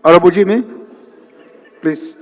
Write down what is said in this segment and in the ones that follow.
Honorable Jimmy, please.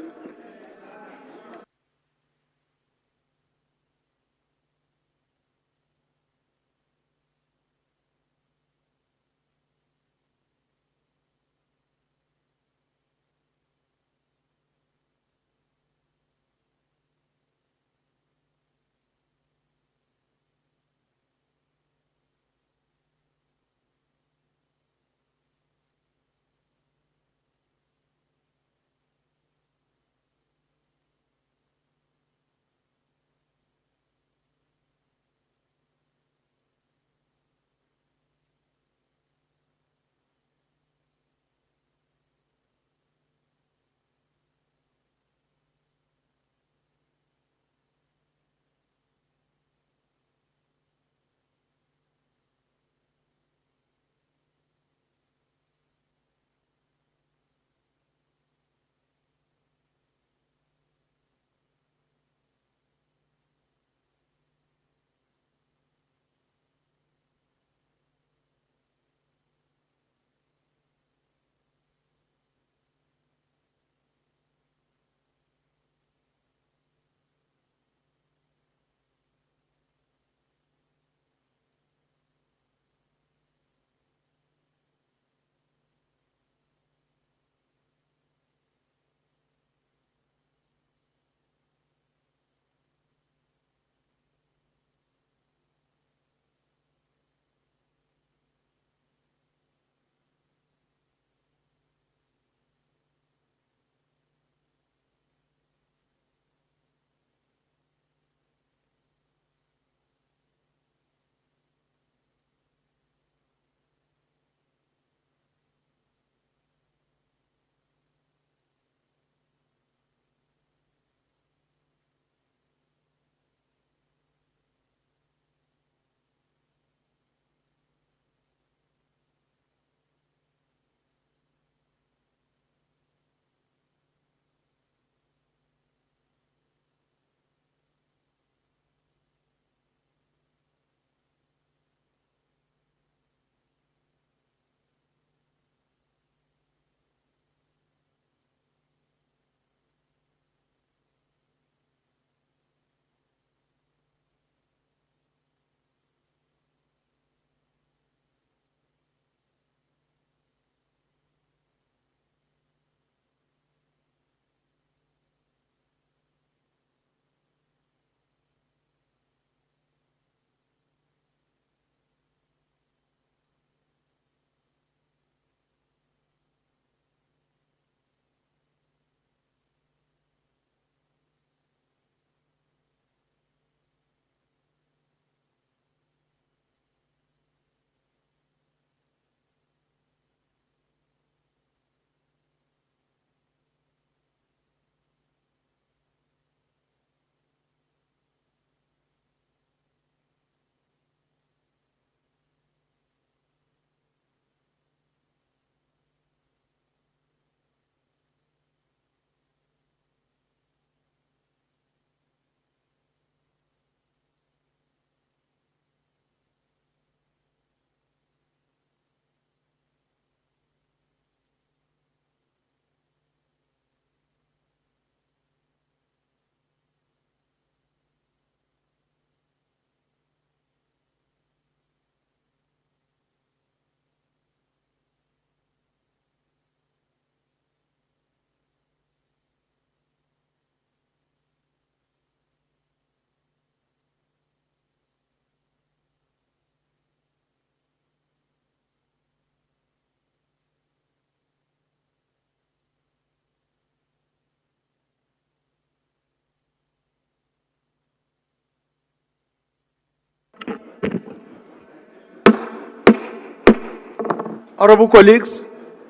Honorable colleagues,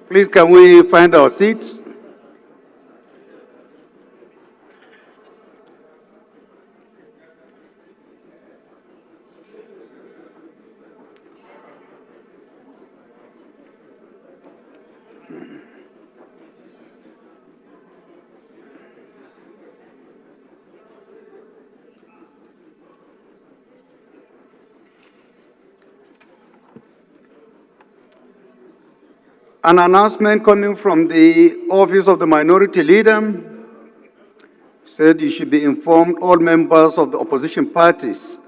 please can we find our seats? An announcement coming from the Office of the Minority Leader said you should be informed, all members of the opposition parties,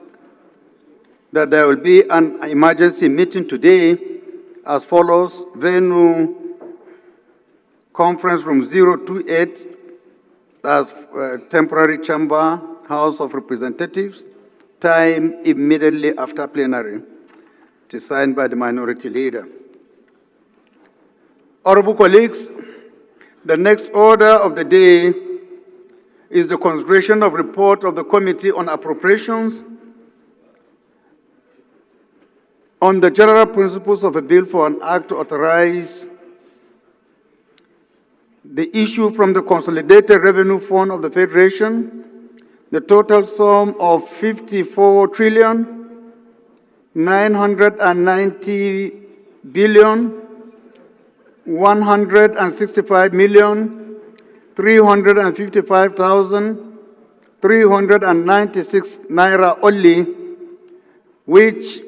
that there will be an emergency meeting today as follows: venue conference room 028, that's temporary chamber, House of Representatives, time immediately after plenary. It is signed by the Minority Leader. Honorable colleagues, the next order of the day is the consideration of report of the Committee on Appropriations on the general principles of a bill for an act to authorize the issue from the Consolidated Revenue Fund of the Federation, the total sum of 54,990,165,355,396 naira only, which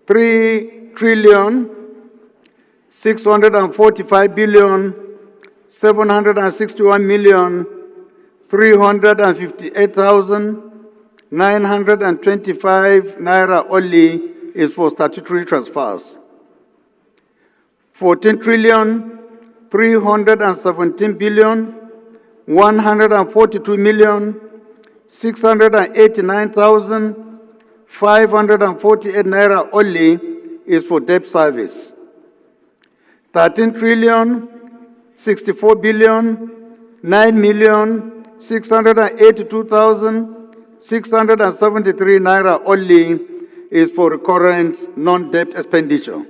3,645,761,358,925 naira only is for statutory transfers. 14,317,142,689,548 naira only is for debt service. 13,064,009,682,673 naira only is for recurrent non-debt expenditure,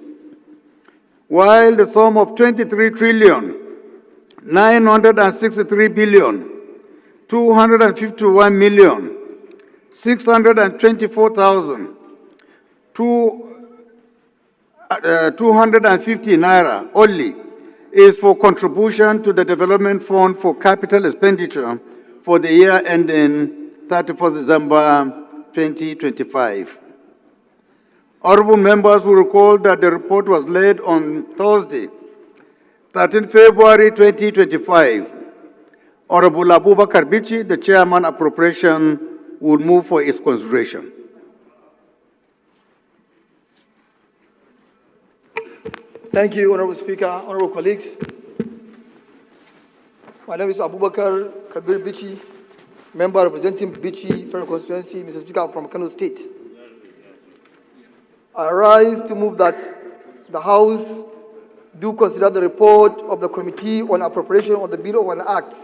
while the sum of 23,963,254,250 naira only is for contribution to the Development Fund for capital expenditure for the year ending 31st December 2025. Honorable members will recall that the report was laid on Thursday, 13 February 2025. Honorable Abubakar Bichi, the Chairman Appropriation, will move for its consideration. Thank you, Honorable Speaker, honorable colleagues. My name is Abubakar Kabir Bichi, member representing Bichi Federal Constituency, Mr. Speaker, from Kano State. I rise to move that the House do consider the report of the Committee on Appropriation of the Bill of an Act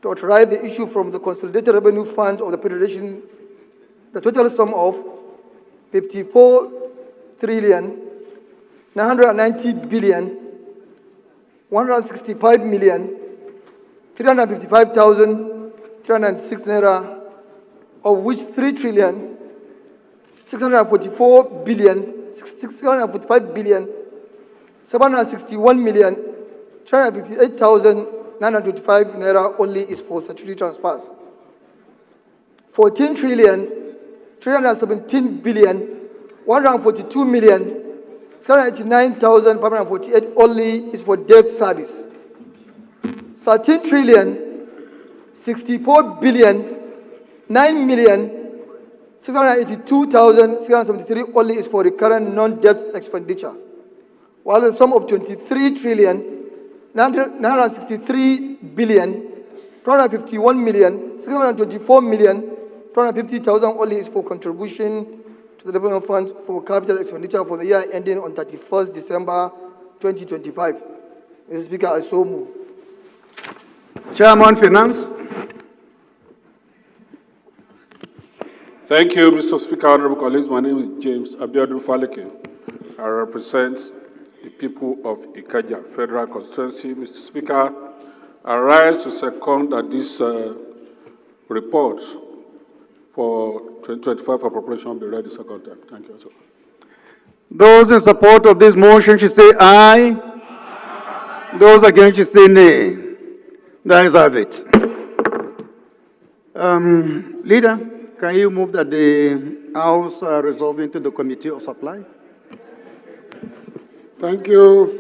to authorize the issue from the Consolidated Revenue Fund of the Federation, the total sum of 54,990,165,355,396 naira, of which 3,645,761,358,925 naira only is for statutory transfers. 14,342,189,548 only is for debt service. 13,064,009,682,673 only is for recurrent non-debt expenditure, while the sum of 23,963,251,624,250,000 only is for contribution to the Development Fund for capital expenditure for the year ending on 31st December 2025. Mr. Speaker, I so move. Chairman, Finance. Thank you, Mr. Speaker, honorable colleagues. My name is James Abiodun Faleke. I represent the people of Ikeja Federal Constituency. Mr. Speaker, I rise to second that this report for 2025 appropriation will be read the second time. Thank you, sir. Those in support of this motion should say aye. Those against should say nay. The ayes have it. Leader, can you move that the House resolve into the Committee of Supply? Thank you.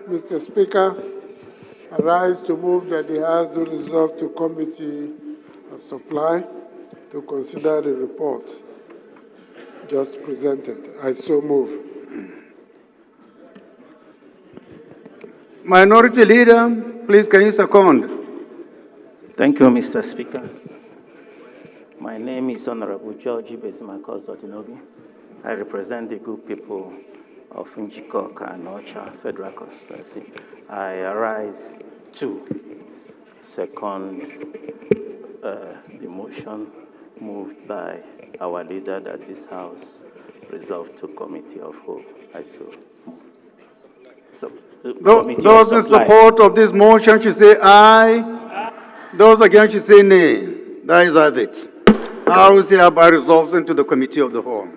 Mr. Speaker, I rise to move that the House do resolve to Committee of Supply to consider the report just presented. I so move. Minority Leader, please can you second? Thank you, Mr. Speaker. My name is Honorable George Ibesimakos Otinobi. I represent the good people of Njikok and Ocha Federal Constituency. I arise to second the motion moved by our leader that this House resolved to Committee of Whole. I so move. Those in support of this motion should say aye. Those against should say nay. That is have it. House hereby resolves into the Committee of the Whole.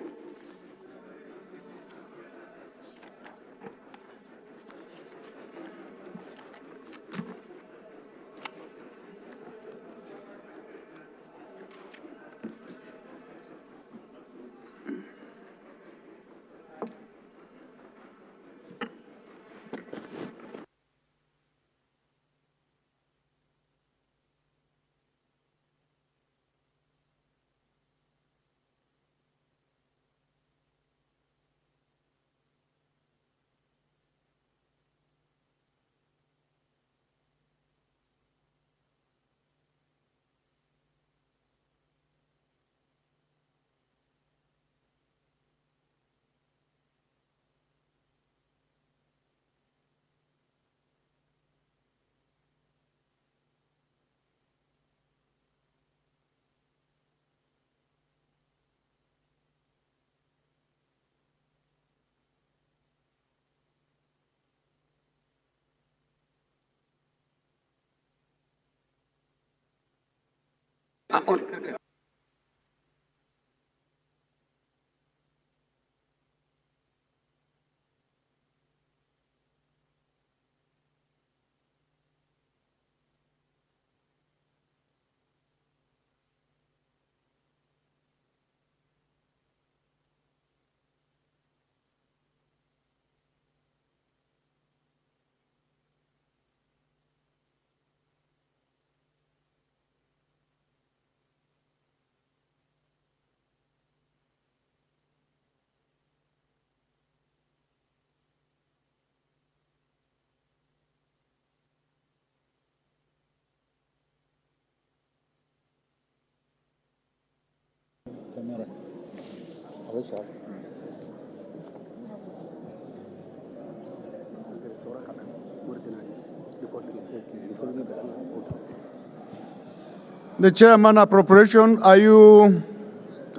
The Chairman, appropriation, are you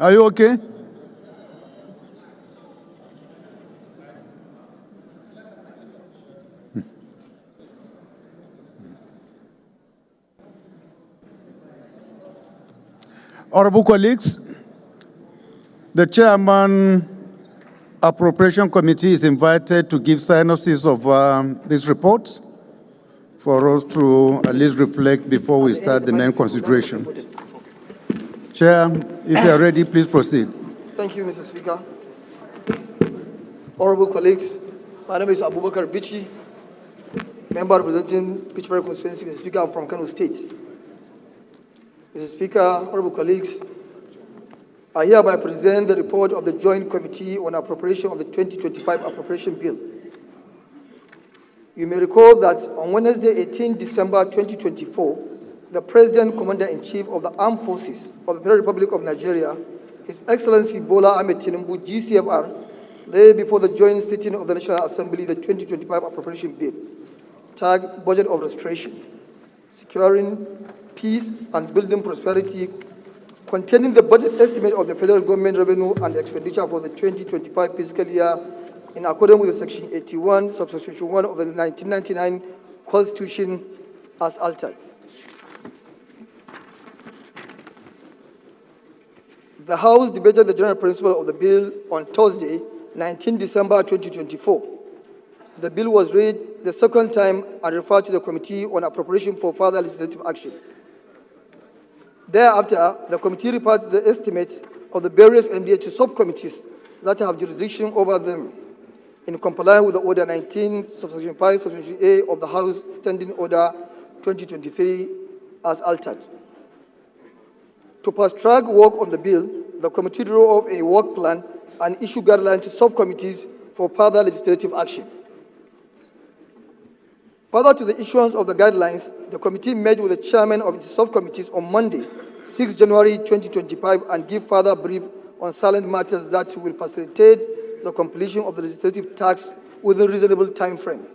okay? Honorable colleagues, the Chairman Appropriation Committee is invited to give synopsis of this report for us to at least reflect before we start the main consideration. Chair, if you are ready, please proceed. Thank you, Mr. Speaker. Honorable colleagues, my name is Abubakar Bichi, member representing Pittsburgh constituency. Mr. Speaker, I'm from Kano State. Mr. Speaker, honorable colleagues, I hereby present the report of the Joint Committee on Appropriation of the 2025 Appropriation Bill. You may recall that on Wednesday, 18 December 2024, the President, Commander-in-Chief of the Armed Forces of the Federal Republic of Nigeria, His Excellency Bola Ahmed Tinubu, GCFR, laid before the joint sitting of the National Assembly the 2025 Appropriation Bill, tagged Budget of Restoration, Securing Peace and Building Prosperity, containing the budget estimate of the federal government revenue and expenditure for the 2025 fiscal year in accordance with Section 81, Subsection 1 of the 1999 Constitution as altered. The House debated the general principle of the bill on Thursday, 19 December 2024. The bill was read the second time and referred to the Committee on Appropriation for further legislative action. Thereafter, the committee reported the estimate of the various NDA to subcommittees that have jurisdiction over them. in compliance with the Order 19, Subsection 5, Subsection A of the House Standing Order 2023 as altered. To fast-track work on the bill, the committee drew up a work plan and issued guidelines to subcommittees for further legislative action. Further to the issuance of the guidelines, the committee met with the chairman of its subcommittees on Monday, 6 January 2025, and gave further brief on silent matters that will facilitate the completion of the legislative tasks within a reasonable time frame.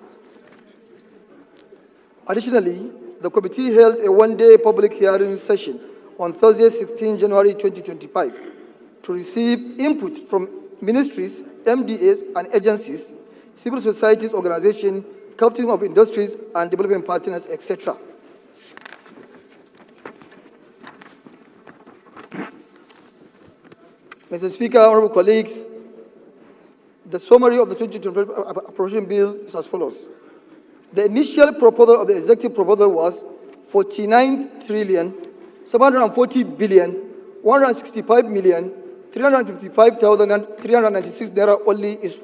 Additionally, the committee held a one-day public hearing session on Thursday, 16 January 2025, to receive input from ministries, MDAs, and agencies, civil society organizations, captains of industries and development partners, etc. Mr. Speaker, honorable colleagues, the summary of the 2025 appropriation bill is as follows. The initial proposal of the executive proposal was 49,745,165,355,396 naira only, is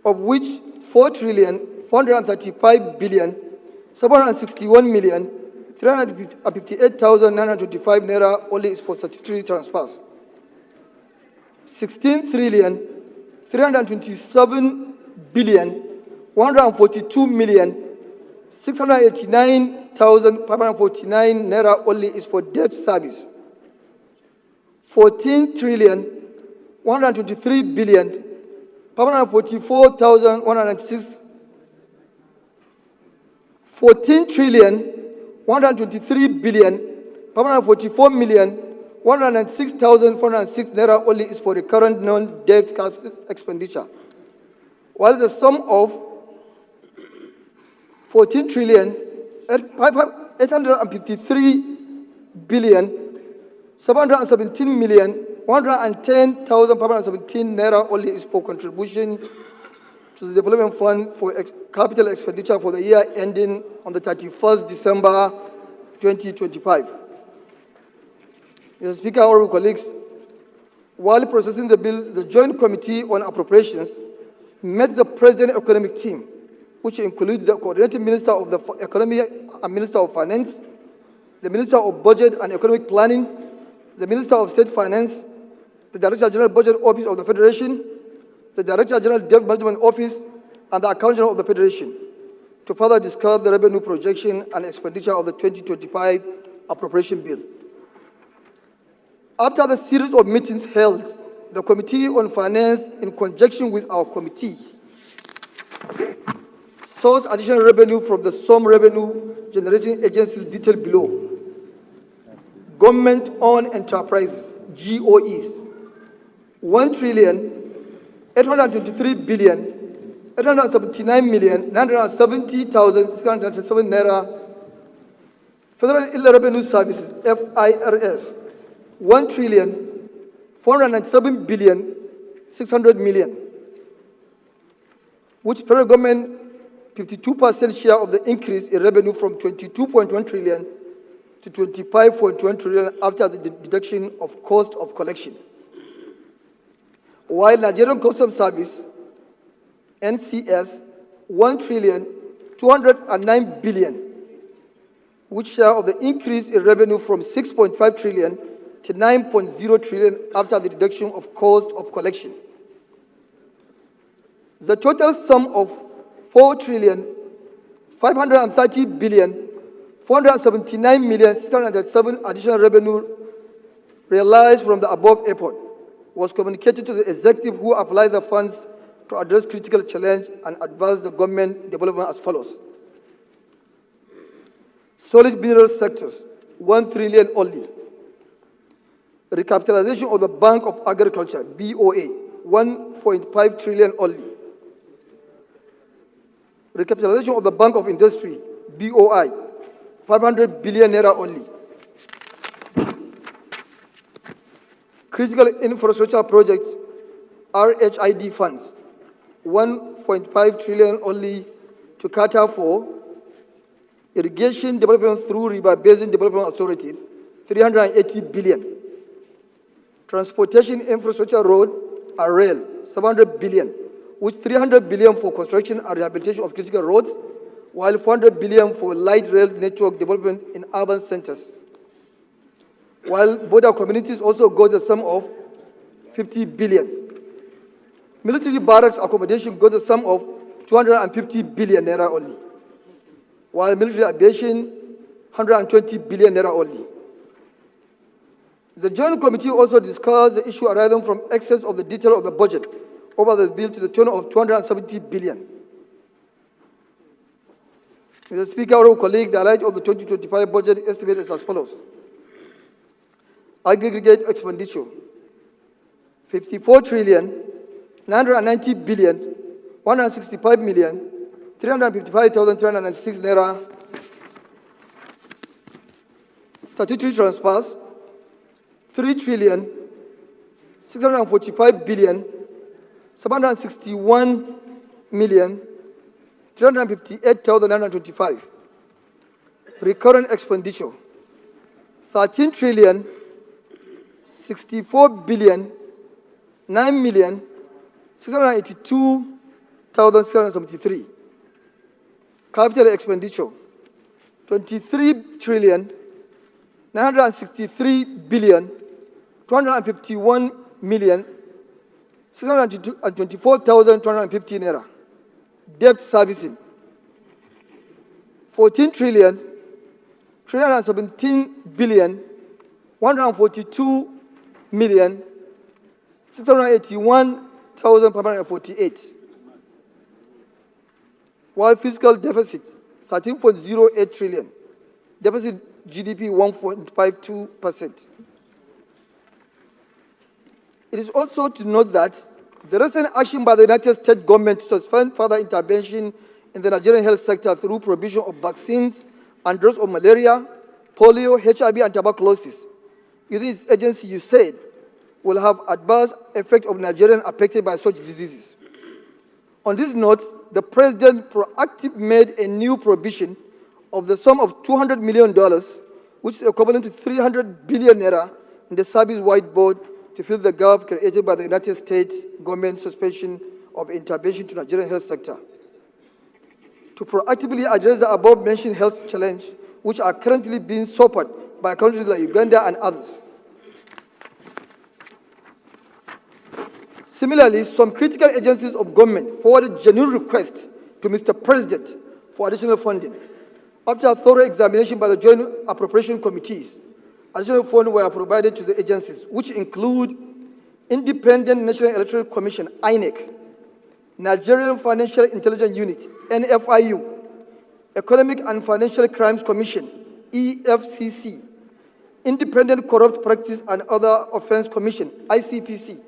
of which 4,435,761,358,925 naira only is for statutory transfers. 16,327,142,689,549 naira only is for debt service. 14,123,544,196 14,123,544,196,406 naira only is for recurrent non-debt expenditure, while the sum of 14,853,717,110,517 naira only is for contribution to the Development Fund for capital expenditure for the year ending on the 31st December 2025. Mr. Speaker, honorable colleagues, while processing the bill, the Joint Committee on Appropriations met the President Economic Team, which includes the Coordinating Minister of the Economy and Minister of Finance, the Minister of Budget and Economic Planning, the Minister of State Finance, the Director General Budget Office of the Federation, the Director General Debt Management Office, and the Accountant General of the Federation, to further discuss the revenue projection and expenditure of the 2025 appropriation bill. After the series of meetings held, the Committee on Finance, in conjunction with our committee, sourced additional revenue from the some revenue generating agencies detailed below. Government-owned enterprises, GOEs, 1,853,879,970,697 naira. Federal Inland Revenue Services, FIRS, 1,497,600,000,000, which federal government 52% share of the increase in revenue from 22.1 trillion to 25.1 trillion after the deduction of cost of collection. While Nigerian Customs Service, NCS, 1,209,000,000,000, which share of the increase in revenue from 6.5 trillion to 9.0 trillion after the deduction of cost of collection. The total sum of 4,530,479,607 additional revenue realized from the above effort was communicated to the executive, who applied the funds to address critical challenge and advance the government development as follows. Solid mineral sectors, 1 trillion only. Recapitalization of the Bank of Agriculture, BOA, 1.5 trillion only. Recapitalization of the Bank of Industry, BOI, 500 billion naira only. Critical infrastructure projects, RHID funds, 1.5 trillion only to cater for irrigation development through River Basin Development Authority, 380 billion. Transportation infrastructure road, and rail, 700 billion, which 300 billion for construction and rehabilitation of critical roads, while 400 billion for light rail network development in urban centers. While border communities also got the sum of 50 billion. Military barracks accommodation got the sum of 250 billion naira only, while military aviation, 120 billion naira only. The Joint Committee also discussed the issue arising from excess of the detail of the budget over the bill to the tune of 270 billion. Mr. Speaker, honorable colleague, the highlight of the 2025 budget estimate is as follows. Aggregate expenditure, 54 trillion, 990 billion, 165 million, 355,396 naira. Statutory transfers, 3 trillion, 645 billion, 761 million, 358,925. Recurrent expenditure, 13 trillion, 64 billion, 9 million, 682,673. Capital expenditure, 23 trillion, 963 billion, 251 million, 624,250 naira. Debt servicing, 14 trillion, 317 billion, 142 million, 681,548. While fiscal deficit, 13.08 trillion, deficit GDP 1.52%. It is also to note that the recent action by the United States government to suspend further intervention in the Nigerian health sector through provision of vaccines and drugs of malaria, polio, HIV, and tuberculosis, using its agency, you said, will have adverse effect of Nigerians affected by such diseases. On this note, the President proactively made a new provision of the sum of $200 million, which is equivalent to 300 billion naira, in the service-wide board to fill the gap created by the United States government suspension of intervention to Nigerian health sector. To proactively address the above-mentioned health challenge, which are currently being suffered by countries like Uganda and others. Similarly, some critical agencies of government forwarded genuine requests to Mr. President for additional funding. After a thorough examination by the Joint Appropriation Committees, additional funds were provided to the agencies, which include Independent National Electoral Commission, INEC, Nigerian Financial Intelligence Unit, NFIU, Economic and Financial Crimes Commission, EFCC, Independent Corrupt Practice and Other Offense Commission, ICPC,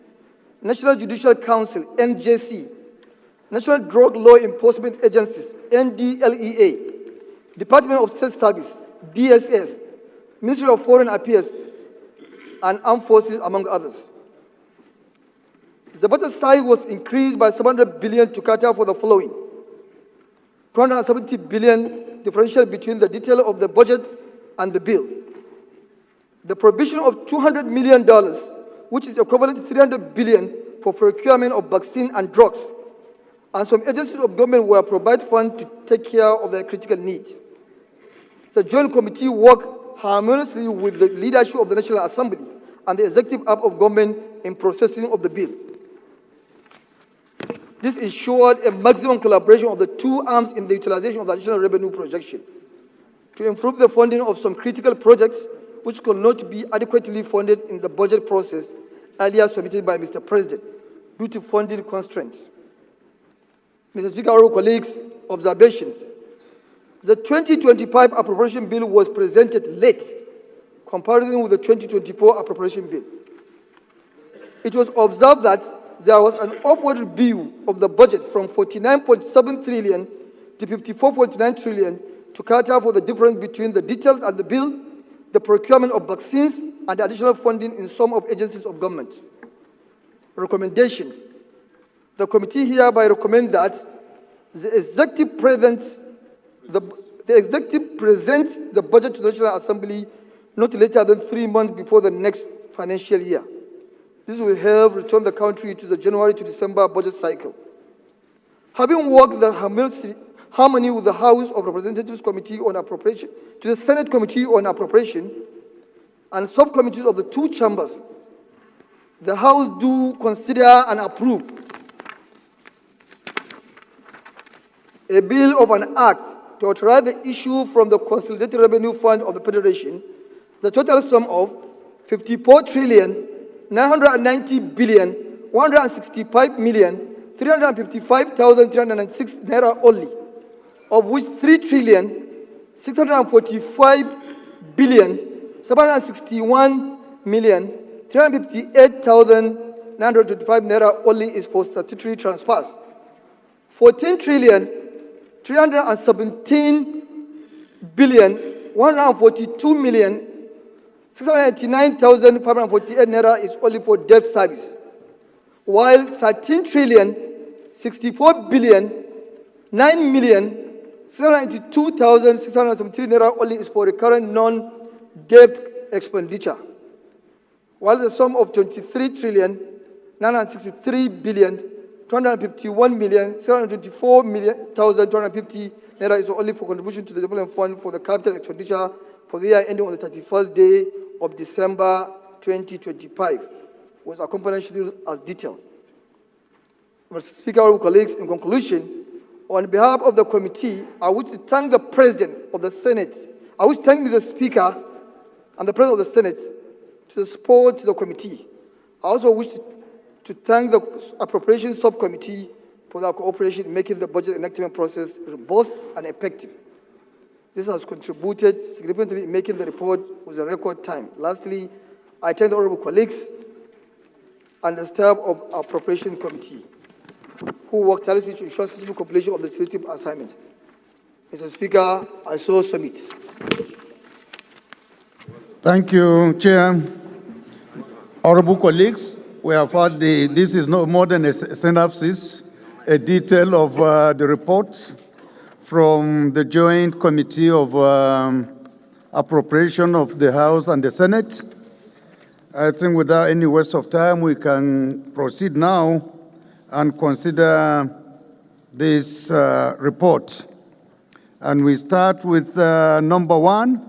National Judicial Council, NJC, National Drug Law Enforcement Agencies, NDLEA, Department of State Service, DSS, Ministry of Foreign Affairs, and Armed Forces, among others. The budget size was increased by 700 billion to cater for the following: 270 billion differential between the detail of the budget and the bill. The provision of $200 million, which is equivalent to 300 billion for procurement of vaccine and drugs, and some agencies of government will provide funds to take care of their critical needs. The Joint Committee worked harmoniously with the leadership of the National Assembly and the executive arm of government in processing of the bill. This ensured a maximum collaboration of the two arms in the utilization of the additional revenue projection to improve the funding of some critical projects which could not be adequately funded in the budget process earlier submitted by Mr. President due to funding constraints. Mr. Speaker, honorable colleagues, observations. The 2025 appropriation bill was presented late, comparison with the 2024 appropriation bill. It was observed that there was an upward review of the budget from 49.7 trillion to 54.9 trillion to cater for the difference between the details and the bill, the procurement of vaccines, and the additional funding in some of agencies of government. Recommendations. The committee hereby recommends that the executive presents the budget to the National Assembly not later than 3 months before the next financial year. This will help return the country to the January to December budget cycle. Having worked the harmony with the House of Representatives Committee on Appropriation, to the Senate Committee on Appropriation, and subcommittees of the two chambers, the House do consider and approve a bill of an act to authorize the issue from the Consolidated Revenue Fund of the Federation the total sum of 54,990,165,355,306 naira only, of which 3,645,761,358,925 naira only is for statutory transfers. 14,342,689,548 naira is only for debt service, while 13,064,009,692,673 naira only is for recurrent non-debt expenditure, while the sum of 23,963,251,624,250 naira is only for contribution to the development fund for the capital expenditure for the year ending on the 31st day of December 2025, with accompanying schedule as detailed. Mr. Speaker, honorable colleagues, in conclusion, on behalf of the committee, I wish to thank the President of the Senate. I wish to thank the Speaker and the President of the Senate to the support to the committee. I also wish to thank the Appropriations Subcommittee for their cooperation in making the budget enactment process robust and effective. This has contributed significantly in making the report with a record time. Lastly, I thank the honorable colleagues and the staff of our Appropriation Committee who worked tirelessly to ensure successful completion of the legislative assignment. Mr. Speaker, I so submit. Thank you, Chair. Honorable colleagues, we have heard this is no more than a synopsis, a detail of the reports from the Joint Committee of Appropriation of the House and the Senate. I think without any waste of time, we can proceed now and consider this report. And we start with number 1,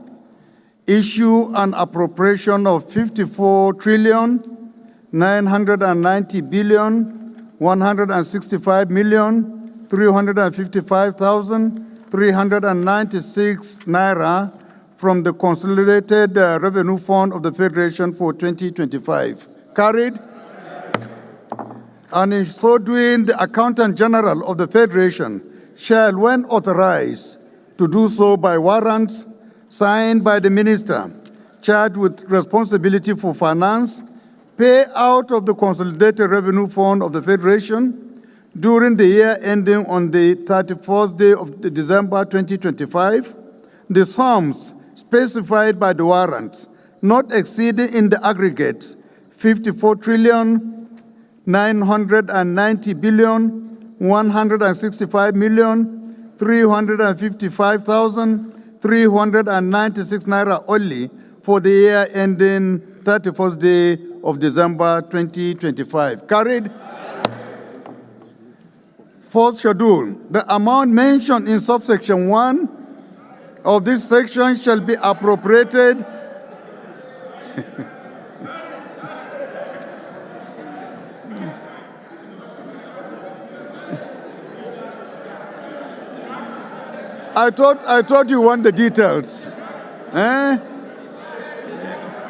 issue an appropriation of 54,990,165,355,396 naira from the Consolidated Revenue Fund of the Federation for 2025. Carried. And in so doing, the Accountant General of the Federation shall, when authorized to do so by warrants signed by the Minister charged with responsibility for finance, pay out of the Consolidated Revenue Fund of the Federation during the year ending on the 31st day of December 2025, the sums specified by the warrants, not exceeding in the aggregate 54,990,165,355,396 naira only for the year ending 31st day of December 2025. Carried. Fourth schedule, the amount mentioned in subsection 1 of this section shall be appropriated I thought you want the details.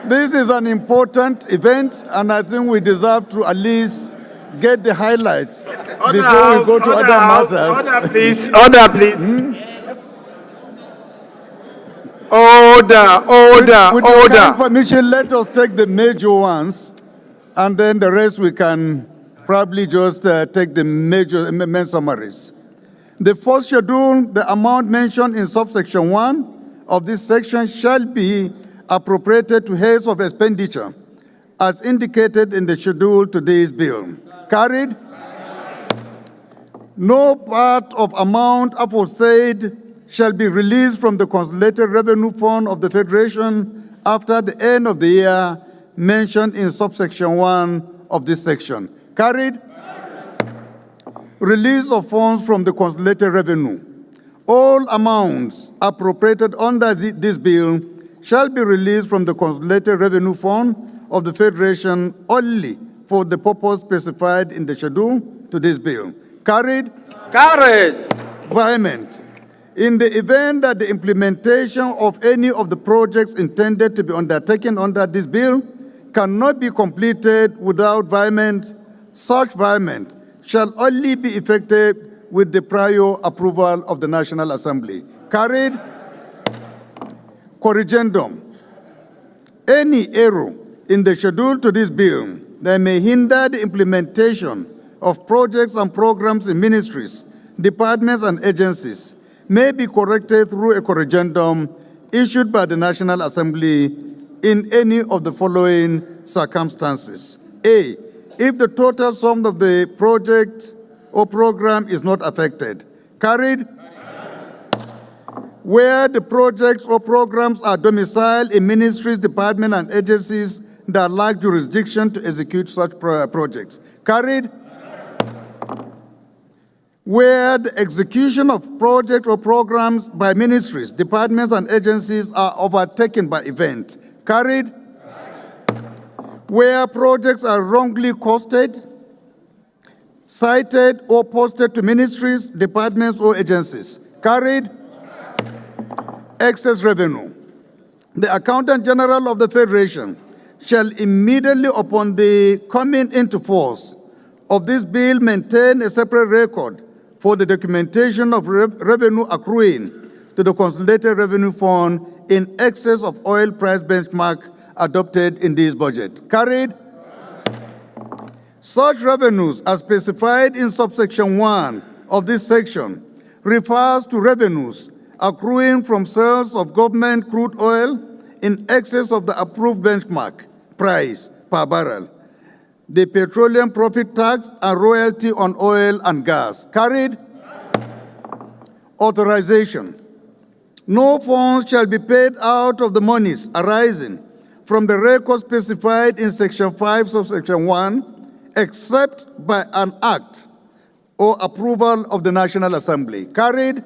This is an important event, and I think we deserve to at least get the highlights before we go to other matters. Order, please. Order, please. With your kind permission, let us take the major ones, and then the rest we can probably just take the main summaries. The first schedule, the amount mentioned in subsection 1 of this section shall be appropriated to heads of expenditure as indicated in the schedule to this bill. Carried. No part of amount aforesaid shall be released from the Consolidated Revenue Fund of the Federation after the end of the year mentioned in subsection 1 of this section. Carried. Release of funds from the consolidated revenue. All amounts appropriated under this bill shall be released from the consolidated revenue fund of the Federation only for the purpose specified in the schedule to this bill. Carried. Carried. Environment. In the event that the implementation of any of the projects intended to be undertaken under this bill cannot be completed without environment, such environment shall only be effected with the prior approval of the National Assembly. Carried. Corrigendum. Any error in the schedule to this bill that may hinder the implementation of projects and programs in ministries, departments, and agencies may be corrected through a corrigendum issued by the National Assembly in any of the following circumstances. A, if the total sum of the project or program is not affected. Carried. Where the projects or programs are domiciled in ministries, departments, and agencies that lack jurisdiction to execute such projects. Carried. Where the execution of projects or programs by ministries, departments, and agencies are overtaken by events. Carried. Where projects are wrongly costed, cited, or posted to ministries, departments, or agencies. Carried. Excess revenue. The Accountant General of the Federation shall immediately upon the coming into force of this bill maintain a separate record for the documentation of revenue accruing to the Consolidated Revenue Fund in excess of oil price benchmark adopted in this budget. Carried. Such revenues as specified in subsection 1 of this section refers to revenues accruing from sales of government crude oil in excess of the approved benchmark price per barrel, the petroleum profit tax and royalty on oil and gas. Carried. Authorization. No funds shall be paid out of the monies arising from the record specified in section 5 subsection 1 except by an act or approval of the National Assembly. Carried.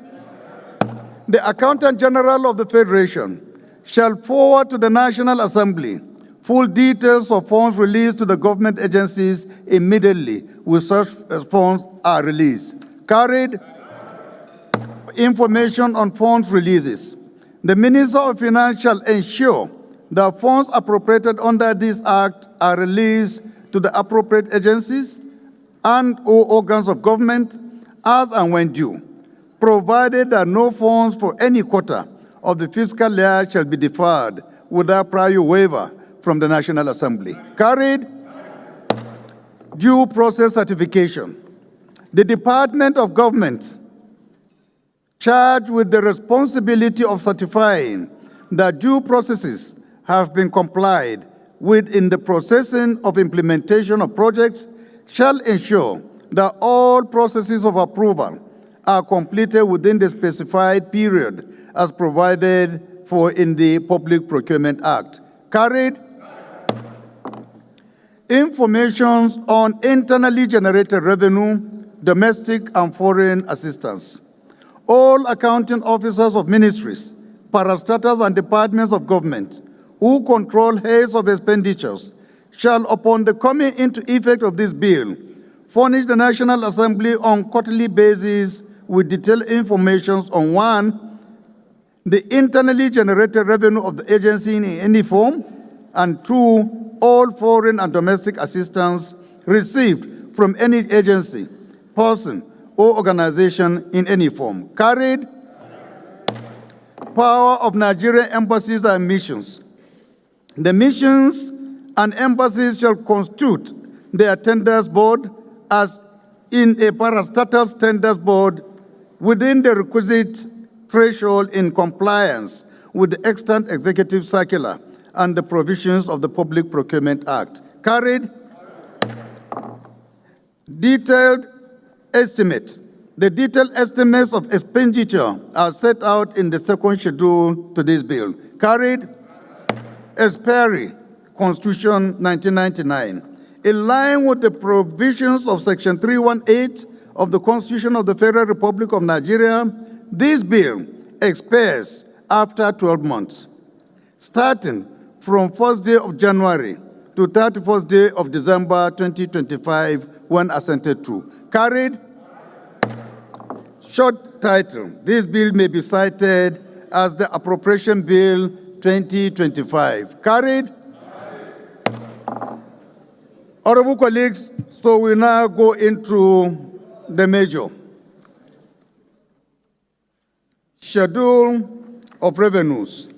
The Accountant General of the Federation shall forward to the National Assembly full details of funds released to the government agencies immediately when such funds are released. Carried. Information on funds releases. The Minister of Finance shall ensure that funds appropriated under this Act are released to the appropriate agencies and/or organs of government as and when due, provided that no funds for any quarter of the fiscal year shall be deferred without prior waiver from the National Assembly. Carried. Due process certification. The Department of Government charged with the responsibility of certifying that due processes have been complied with in the processing of implementation of projects shall ensure that all processes of approval are completed within the specified period as provided for in the Public Procurement Act. Carried. Information on internally generated revenue, domestic and foreign assistance. All accounting officers of ministries, parastatals, and departments of government who control heads of expenditures shall, upon the coming into effect of this bill, furnish the National Assembly on quarterly basis with detailed information on 1, the internally generated revenue of the agency in any form, and 2, all foreign and domestic assistance received from any agency, person, or organization in any form. Carried. Power of Nigerian embassies and missions. The missions and embassies shall constitute their tenders board as in a parastatal tenders board within the requisite threshold in compliance with the extant executive circular and the provisions of the Public Procurement Act. Carried. Detailed estimate. The detailed estimates of expenditure are set out in the second schedule to this bill. Carried. Expiry, Constitution 1999. In line with the provisions of Section 318 of the Constitution of the Federal Republic of Nigeria, this bill expires after 12 months, starting from 1st day of January to 31st day of December 2025 when assented to. Carried? Short title. This bill may be cited as the Appropriation Bill 2025. Carried? Honorable colleagues, so we now go into the major. Schedule of revenues.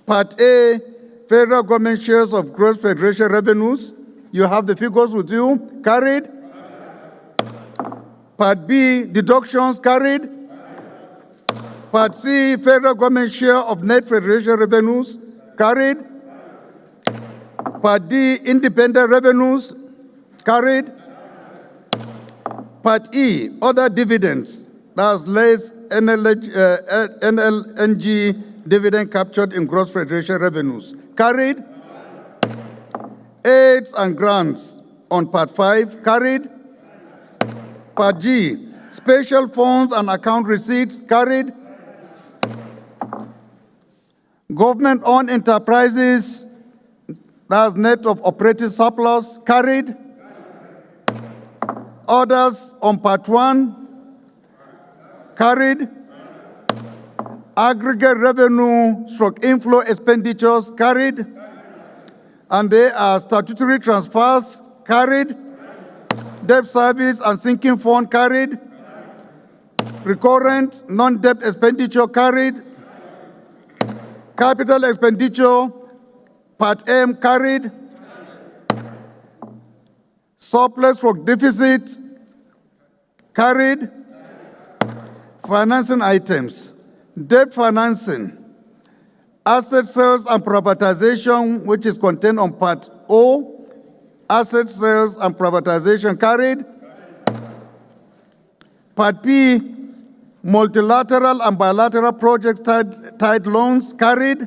Part A, federal government shares of gross federation revenues. You have the figures with you. Carried? Part B, deductions. Carried? Part C, federal government share of net federation revenues. Carried? Part D, independent revenues. Carried? Part E, other dividends. That's less NLNG dividend captured in gross federation revenues. Carried? Aids and grants on Part 5. Carried? Part G, special funds and account receipts. Carried? Government-owned enterprises, that's net of operating surplus. Carried? Orders on Part 1. Carried? Aggregate revenue / inflow expenditures. Carried? And they are statutory transfers. Carried? Debt service and sinking fund. Carried? Recurrent non-debt expenditure. Carried? Capital expenditure, Part M. Carried? Surplus for deficit. Carried? Financing items. Debt financing. Asset sales and privatization, which is contained on Part O. Asset sales and privatization. Carried? Part P, multilateral and bilateral projects tied loans. Carried?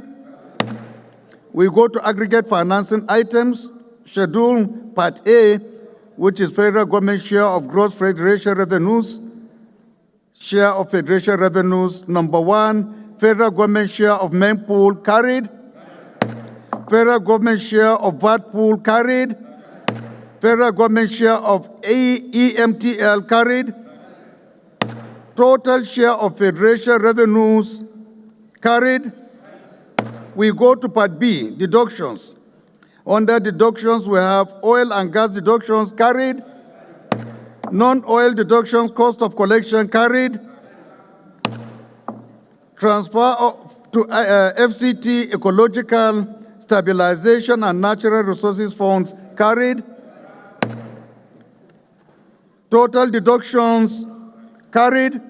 We go to aggregate financing items. Schedule Part A, which is federal government share of gross federation revenues. Share of federation revenues. Number 1, federal government share of main pool. Carried? Federal government share of VAT pool. Carried? Federal government share of EMTL. Carried? Total share of federation revenues. Carried? We go to Part B, deductions. Under deductions, we have oil and gas deductions. Carried? Non-oil deductions, cost of collection. Carried? Transfer to FCT, ecological stabilization and natural resources funds. Carried? Total deductions. Carried?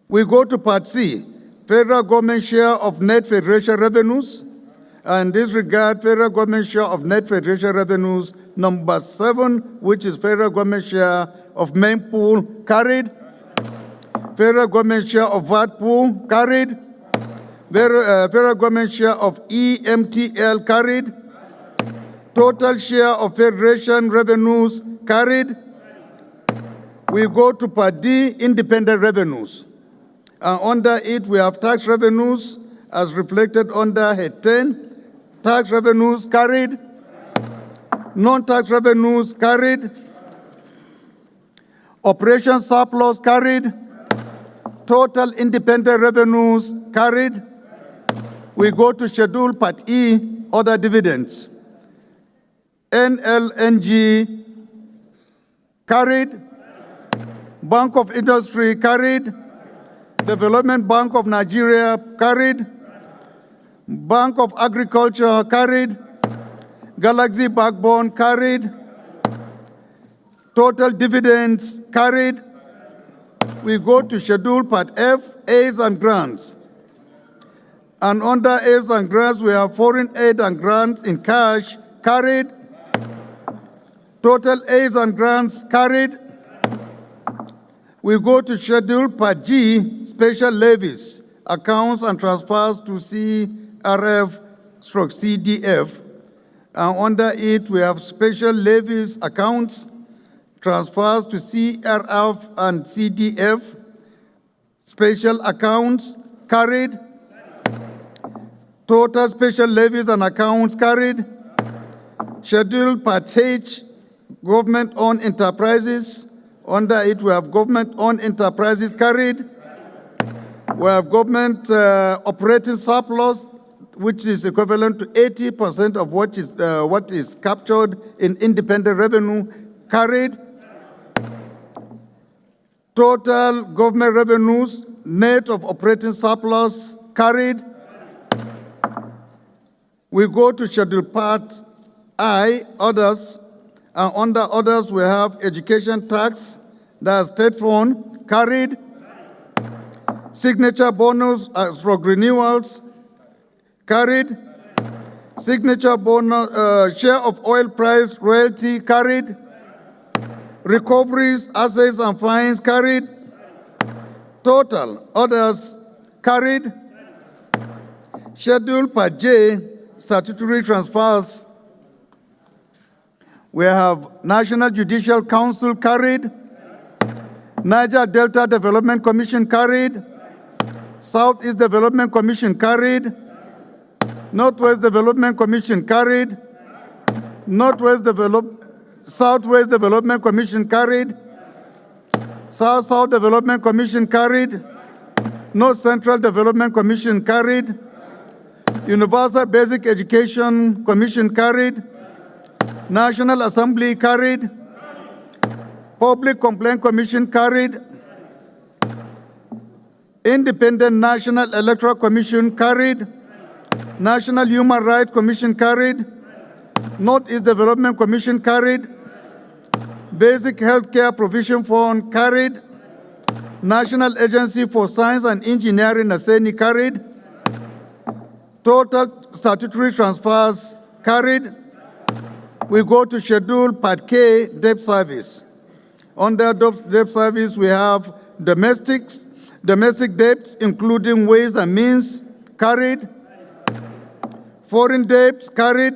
We go to Part C, federal government share of net federation revenues. And in this regard, federal government share of net federation revenues. Number 7, which is federal government share of main pool. Carried? Federal government share of VAT pool. Carried? Federal government share of EMTL. Carried? Total share of federation revenues. Carried? We go to Part D, independent revenues. Under it, we have tax revenues as reflected under Head 10. Tax revenues. Carried? Non-tax revenues. Carried? Operation surplus. Carried? Total independent revenues. Carried? We go to Schedule Part E, other dividends. NLNG. Carried? Bank of Industry. Carried? Development Bank of Nigeria. Carried? Bank of Agriculture. Carried? Galaxy Backbone. Carried? Total dividends. Carried? We go to Schedule Part F, aids and grants. And under aids and grants, we have foreign aid and grants in cash. Carried? Total aids and grants. Carried? We go to Schedule Part G, special levies, accounts and transfers to CRF/CDF. And under it, we have special levies accounts, transfers to CRF and CDF, special accounts carried, total special levies and accounts carried, Schedule Part H, government-owned enterprises. Under it, we have government-owned enterprises carried. We have government operating surplus, which is equivalent to 80% of what is captured in independent revenue carried. Total government revenues, net of operating surplus carried. We go to Schedule Part I, others, and under others we have education tax, that's state fund, carried. Signature bonus as for renewals, carried. Signature bonus, share of oil price royalty, carried. Recoveries, assets and fines, carried. Total, others, carried. Schedule Part J, statutory transfers. We have National Judicial Council carried, Niger Delta Development Commission carried, Southeast Development Commission carried, Northwest Development Commission carried, Southwest Development Commission carried, South Development Commission carried, North Central Development Commission carried, Universal Basic Education Commission carried, National Assembly carried, Public Complaint Commission carried, Independent National Electoral Commission carried, National Human Rights Commission carried, Northeast Development Commission carried, Basic Healthcare Provision Fund carried, National Agency for Science and Engineering, NASENI, carried. Total statutory transfers carried. We go to Schedule Part K, debt service. Under debt service, we have domestic debts, including ways and means, carried. Foreign debts, carried.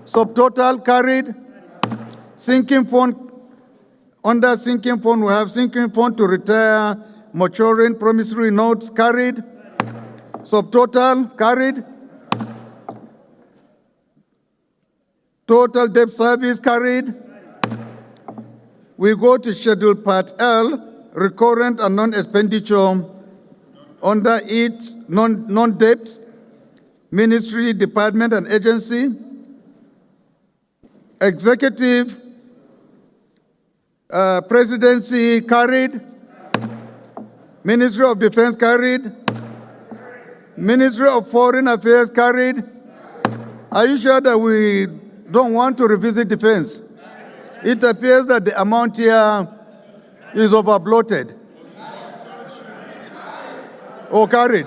Subtotal, carried. Sinking fund. Under sinking fund, we have sinking fund to retire maturing promissory notes, carried. Subtotal, carried. Total debt service, carried. We go to Schedule Part L, recurrent and non-expenditure. Under it, non-debt, ministry, department, and agency. Executive, presidency, carried. Ministry of Defense, carried. Ministry of Foreign Affairs, carried. Are you sure that we don't want to revisit defense? It appears that the amount here is over-bloated. Oh, carried.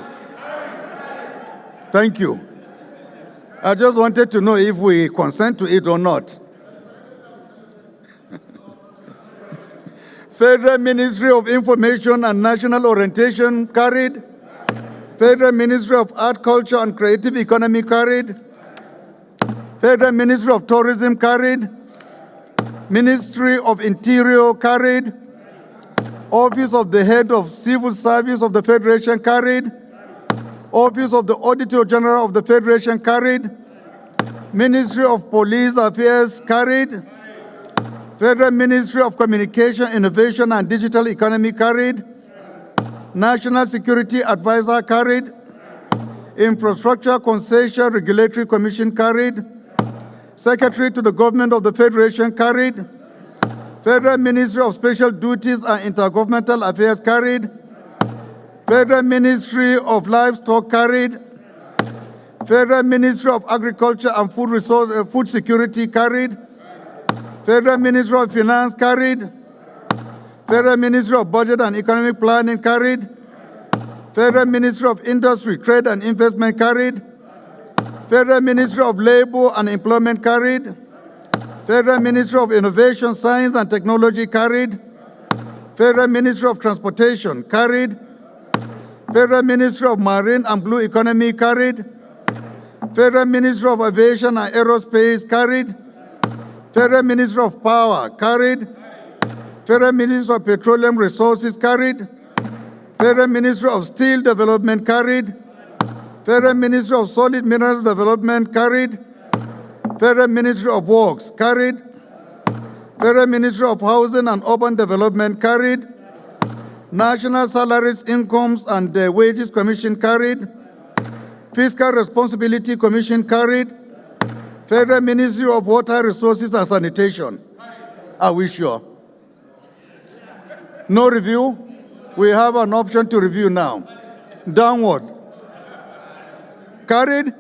Thank you. I just wanted to know if we consent to it or not. Federal Ministry of Information and National Orientation, carried. Federal Ministry of Art, Culture, and Creative Economy, carried. Federal Ministry of Tourism, carried. Ministry of Interior, carried. Office of the Head of Civil Service of the Federation, carried. Office of the Auditor General of the Federation, carried. Ministry of Police Affairs, carried. Federal Ministry of Communication, Innovation, and Digital Economy, carried. National Security Advisor, carried. Infrastructure Concession Regulatory Commission, carried. Secretary to the Government of the Federation, carried. Federal Ministry of Special Duties and Intergovernmental Affairs, carried. Federal Ministry of Livestock, carried. Federal Ministry of Agriculture and Food Security, carried. Federal Ministry of Finance, carried. Federal Ministry of Budget and Economic Planning, carried. Federal Ministry of Industry, Trade and Investment, carried. Federal Ministry of Labor and Employment, carried. Federal Ministry of Innovation, Science and Technology, carried. Federal Ministry of Transportation, carried. Federal Ministry of Marine and Blue Economy, carried. Federal Ministry of Aviation and Aerospace, carried. Federal Ministry of Power, carried. Federal Ministry of Petroleum Resources, carried. Federal Ministry of Steel Development, carried. Federal Ministry of Solid Minerals Development, carried. Federal Ministry of Works, carried. Federal Ministry of Housing and Urban Development, carried. National Salaries, Incomes and Wages Commission, carried. Fiscal Responsibility Commission, carried. Federal Ministry of Water Resources and Sanitation. Are we sure? No review? We have an option to review now. Downward. Carried.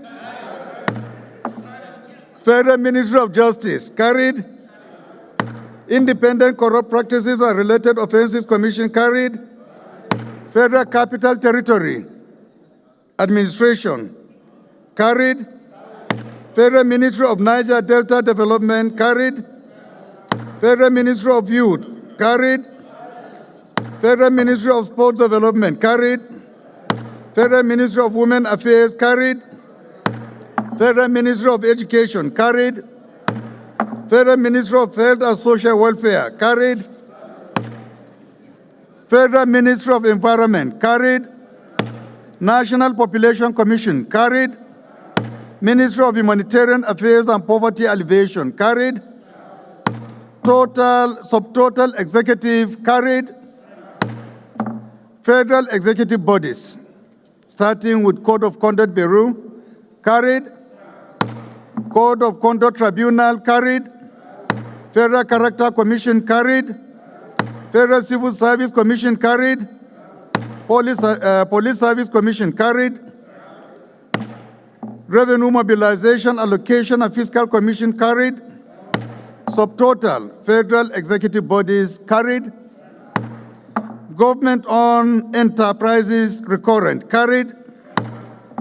Federal Ministry of Justice, carried. Independent Corrupt Practices and Related Offenses Commission, carried. Federal Capital Territory Administration, carried. Federal Ministry of Niger Delta Development, carried. Federal Ministry of Youth, carried. Federal Ministry of Sports Development, carried. Federal Ministry of Women Affairs, carried. Federal Ministry of Education, carried. Federal Ministry of Health and Social Welfare, carried. Federal Ministry of Environment, carried. National Population Commission, carried. Ministry of Humanitarian Affairs and Poverty Alleviation, carried. Subtotal Executive, carried. Federal Executive Bodies, starting with Code of Conduct Bureau, carried. Code of Conduct Tribunal, carried. Federal Character Commission, carried. Federal Civil Service Commission, carried. Police Service Commission, carried. Revenue Mobilization, Allocation and Fiscal Commission, carried. Subtotal Federal Executive Bodies, carried. Government-owned enterprises, recurrent, carried.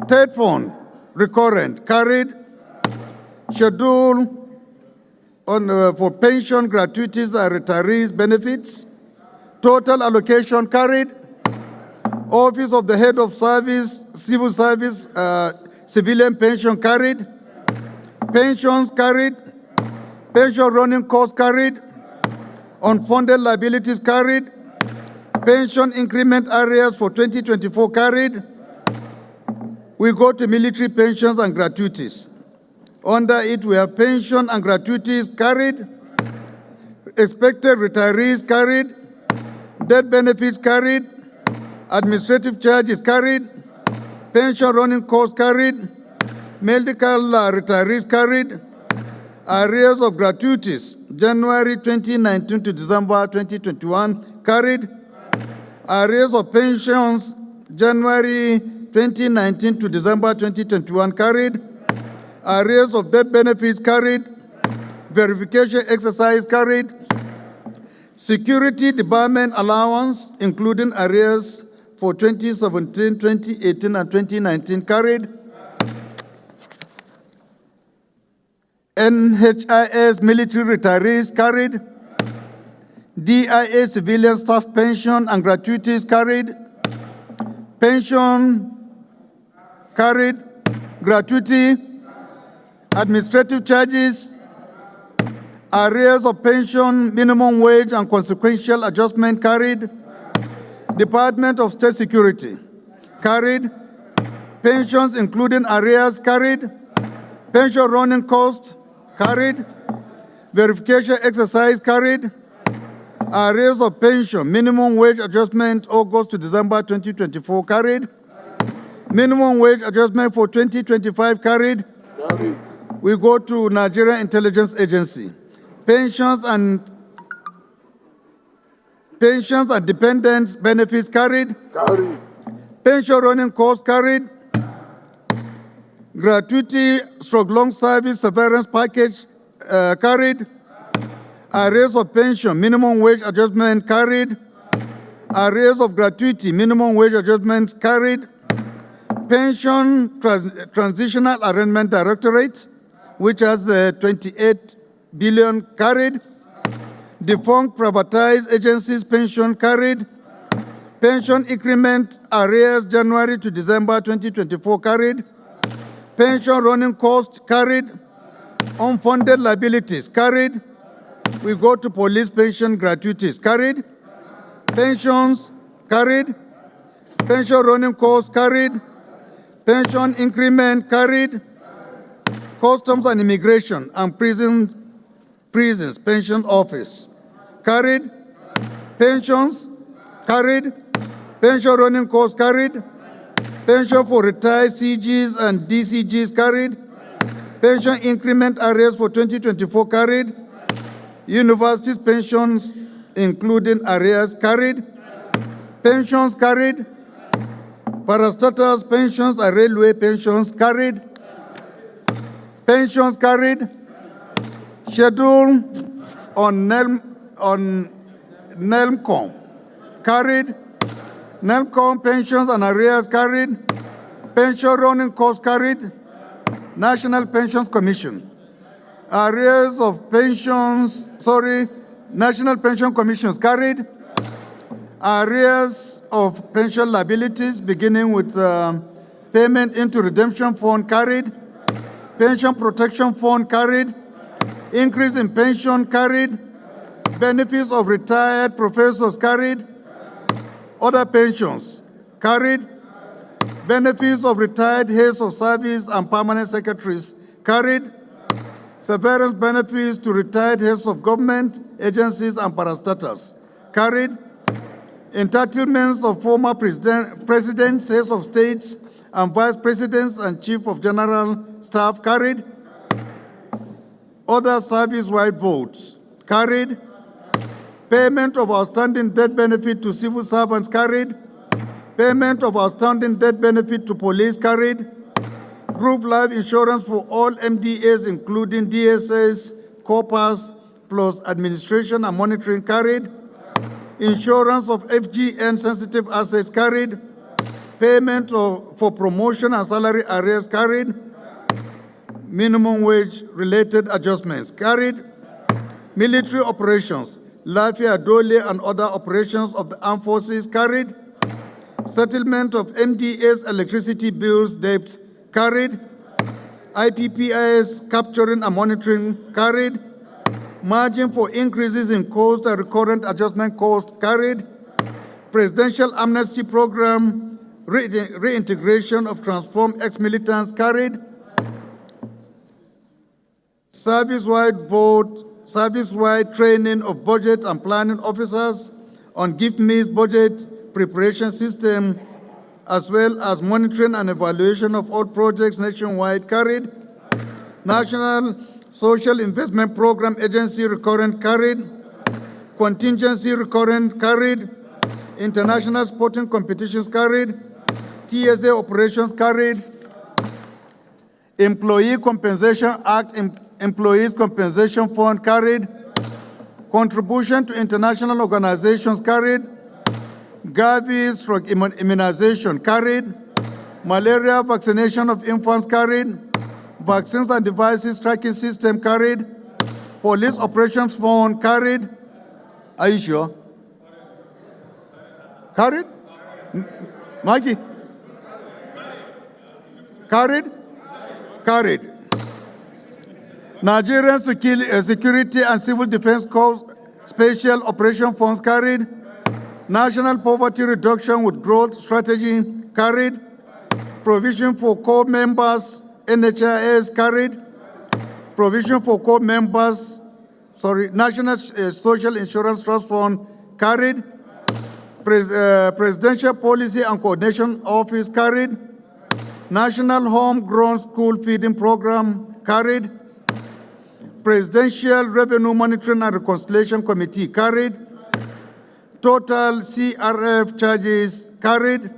Third Fund, recurrent, carried. Schedule for pension, gratuities, and retirees' benefits. Total allocation, carried. Office of the Head of Service, Civil Service, civilian pension, carried. Pensions, carried. Pension running costs, carried. Unfunded liabilities, carried. Pension increment areas for 2024, carried. We go to military pensions and gratuities. Under it, we have pension and gratuities, carried. Expected retirees, carried. Death benefits, carried. Administrative charges, carried. Pension running costs, carried. Medical retirees, carried. Arrears of gratuities, January 2019 to December 2021, carried. Arrears of pensions, January 2019 to December 2021, carried. Arrears of death benefits, carried. Verification exercise, carried. Security Department allowance, including arrears for 2017, 2018, and 2019, carried. NHIS military retirees, carried. DIA civilian staff pension and gratuities, carried. Pension, carried. Gratuity, administrative charges, arrears of pension, minimum wage, and consequential adjustment, carried. Department of State Security, carried. Pensions, including arrears, carried. Pension running costs, carried. Verification exercise, carried. Arrears of pension, minimum wage adjustment, August to December 2024, carried. Minimum wage adjustment for 2025, carried. We go to Nigerian Intelligence Agency. Pensions and dependents benefits, carried. Pension running costs, carried. Gratuity long service severance package, carried. Arrears of pension, minimum wage adjustment, carried. Arrears of gratuity, minimum wage adjustment, carried. Pension Transitional Arrangement Directorate, which has 28 billion, carried. Defunct privatized agencies pension, carried. Pension increment arrears January to December 2024, carried. Pension running costs carried. Unfunded liabilities carried. We go to police pension gratuities carried. Pensions carried. Pension running costs carried. Pension increment carried. Customs and Immigration and Prisons Pension Office carried. Pensions carried. Pension running costs carried. Pension for retired CGs and DCGs carried. Pension increment arrears for 2024 carried. Universities pensions including arrears carried. Pensions carried. Parastatals pensions and railway pensions carried. Pensions carried. Schedule on NELMCOM carried. NELMCOM pensions and arrears carried. Pension running costs carried. National Pensions Commission. Arrears of pensions, National Pension Commissions carried. Arrears of pension liabilities beginning with payment into redemption fund carried. Pension protection fund carried. Increase in pension carried. Benefits of retired professors carried. Other pensions carried. Benefits of retired heads of service and permanent secretaries carried. Severance benefits to retired heads of government, agencies, and parastatals carried. Entitlements of former presidents, heads of states, and vice presidents and chief of general staff carried. Other service-wide votes carried. Payment of outstanding debt benefit to civil servants carried. Payment of outstanding debt benefit to police carried. Group life insurance for all MDAs, including DSS, corpus, plus administration and monitoring carried. Insurance of FGN sensitive assets carried. Payment for promotion and salary arrears carried. Minimum wage related adjustments carried. Military operations, Lafia, Dole, and other operations of the armed forces carried. Settlement of MDA's electricity bills debt carried. IPPIS capturing and monitoring carried. Margin for increases in cost and recurrent adjustment cost carried. Presidential amnesty program, reintegration of transformed ex-militants carried. Service-wide vote, service-wide training of budget and planning officers on GIFMI's budget preparation system, as well as monitoring and evaluation of all projects nationwide carried. National Social Investment Program Agency recurrent carried. Contingency recurrent carried. International sporting competitions carried. TSA operations carried. Employee Compensation Act, Employees Compensation Fund carried. Contribution to international organizations carried. Gavi immunization carried. Malaria vaccination of infants carried. Vaccines and devices tracking system carried. Police operations fund carried. Are you sure? Carried? Mikey? Carried? Carried. Nigerian Security and Civil Defense Corps Special Operation Funds carried. National Poverty Reduction with Growth Strategy carried. Provision for corps members, NHIS carried. Provision for corps members, National Social Insurance Trust Fund carried. Presidential Policy and Coordination Office carried. National Homegrown School Feeding Program carried. Presidential Revenue Monitoring and Reconciliation Committee carried. Total CRF charges carried.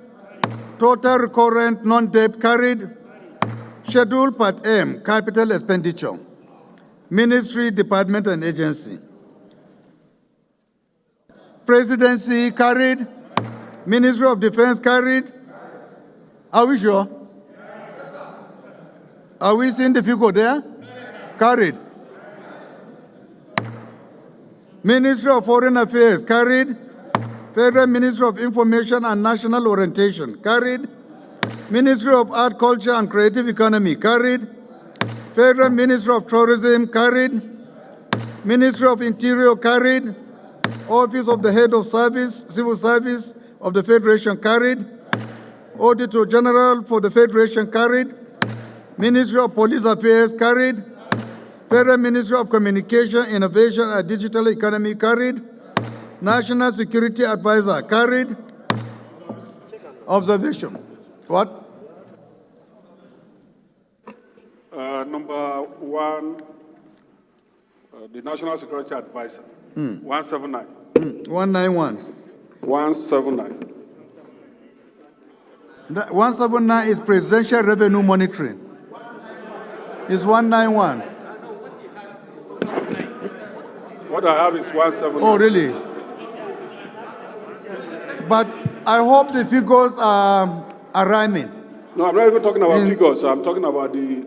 Total recurrent non-debt carried. Schedule Part M, capital expenditure. Ministry, department, and agency. Presidency carried. Ministry of Defense carried. Are we sure? Are we seeing the figure there? Carried. Ministry of Foreign Affairs carried. Federal Ministry of Information and National Orientation carried. Ministry of Art, Culture and Creative Economy, carried. Federal Ministry of Tourism, carried. Ministry of Interior, carried. Office of the Head of Service, Civil Service of the Federation, carried. Auditor General for the Federation, carried. Ministry of Police Affairs, carried. Federal Ministry of Communication, Innovation and Digital Economy, carried. National Security Advisor, carried. Observation. What? Number one, the National Security Advisor, 179. 191. 179. 179 is Presidential Revenue Monitoring. It's 191. What I have is 179. Oh, really? But I hope the figures are rhyming. No, I'm not even talking about figures. I'm talking about the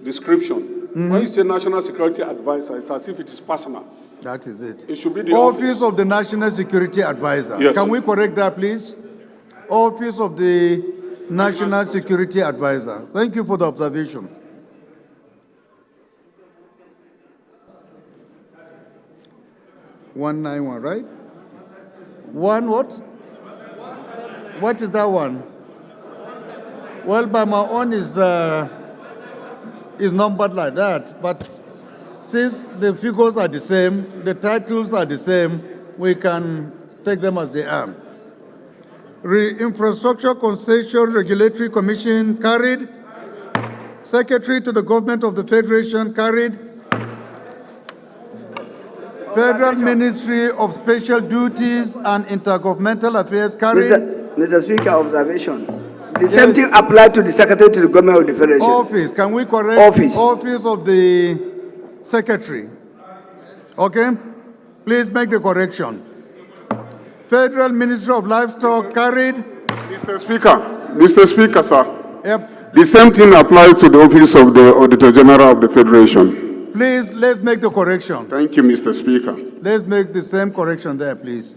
description. When you say National Security Advisor, it's as if it is personal. That is it. It should be the Office of the National Security Advisor. Yes. Can we correct that, please? Office of the National Security Advisor. Thank you for the observation. $191, right? One what? What is that one? Well, by my own is numbered like that, but since the figures are the same, the titles are the same, we can take them as they are. Infrastructure Concession Regulatory Commission, carried. Secretary to the Government of the Federation, carried. Federal Ministry of Special Duties and Intergovernmental Affairs, carried. Mr. Speaker, observation. The same thing applied to the Secretary to the Government of the Federation. Office, can we correct? Office. Office of the Secretary. Okay? Please make the correction. Federal Ministry of Livestock, carried. Mr. Speaker, sir. Yep. The same thing applies to the Office of the Auditor General of the Federation. Please, let's make the correction. Thank you, Mr. Speaker. Let's make the same correction there, please.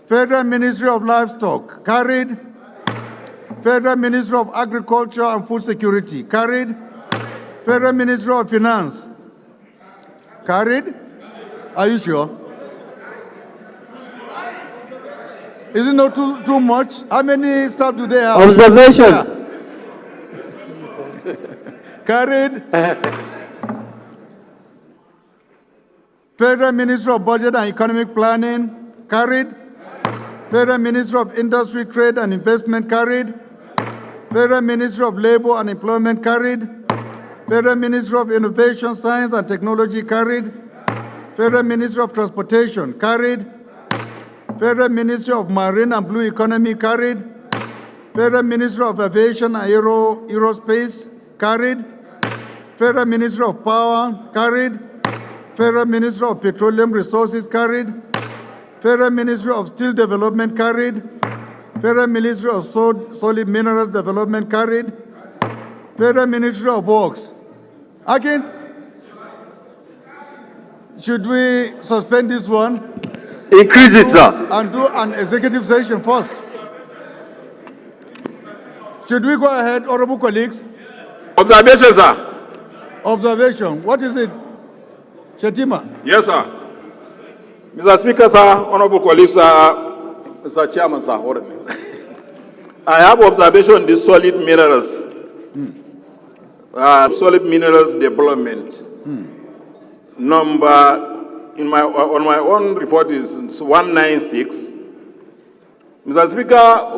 Federal Ministry of Livestock, carried. Federal Ministry of Agriculture and Food Security, carried. Federal Ministry of Finance, carried. Are you sure? Is it not too much? How many staff do they have? Observation. Yeah. Carried. Federal Ministry of Budget and Economic Planning, carried. Federal Ministry of Industry, Trade and Investment, carried. Federal Ministry of Labor and Employment, carried. Federal Ministry of Innovation, Science and Technology, carried. Federal Ministry of Transportation, carried. Federal Ministry of Marine and Blue Economy, carried. Federal Ministry of Aviation and Aerospace, carried. Federal Ministry of Power, carried. Federal Ministry of Petroleum Resources, carried. Federal Ministry of Steel Development, carried. Federal Ministry of Solid Minerals Development, carried. Federal Ministry of Works. Again, should we suspend this one? Increase it, sir. And do an executive session first. Should we go ahead, honorable colleagues? Observation, sir. Observation. What is it? Shetima. Yes, sir. Mr. Speaker, sir, honorable colleagues, Mr. Chairman, sir, I have observation on the solid minerals. Solid minerals development. Number on my own report is 196. Mr. Speaker,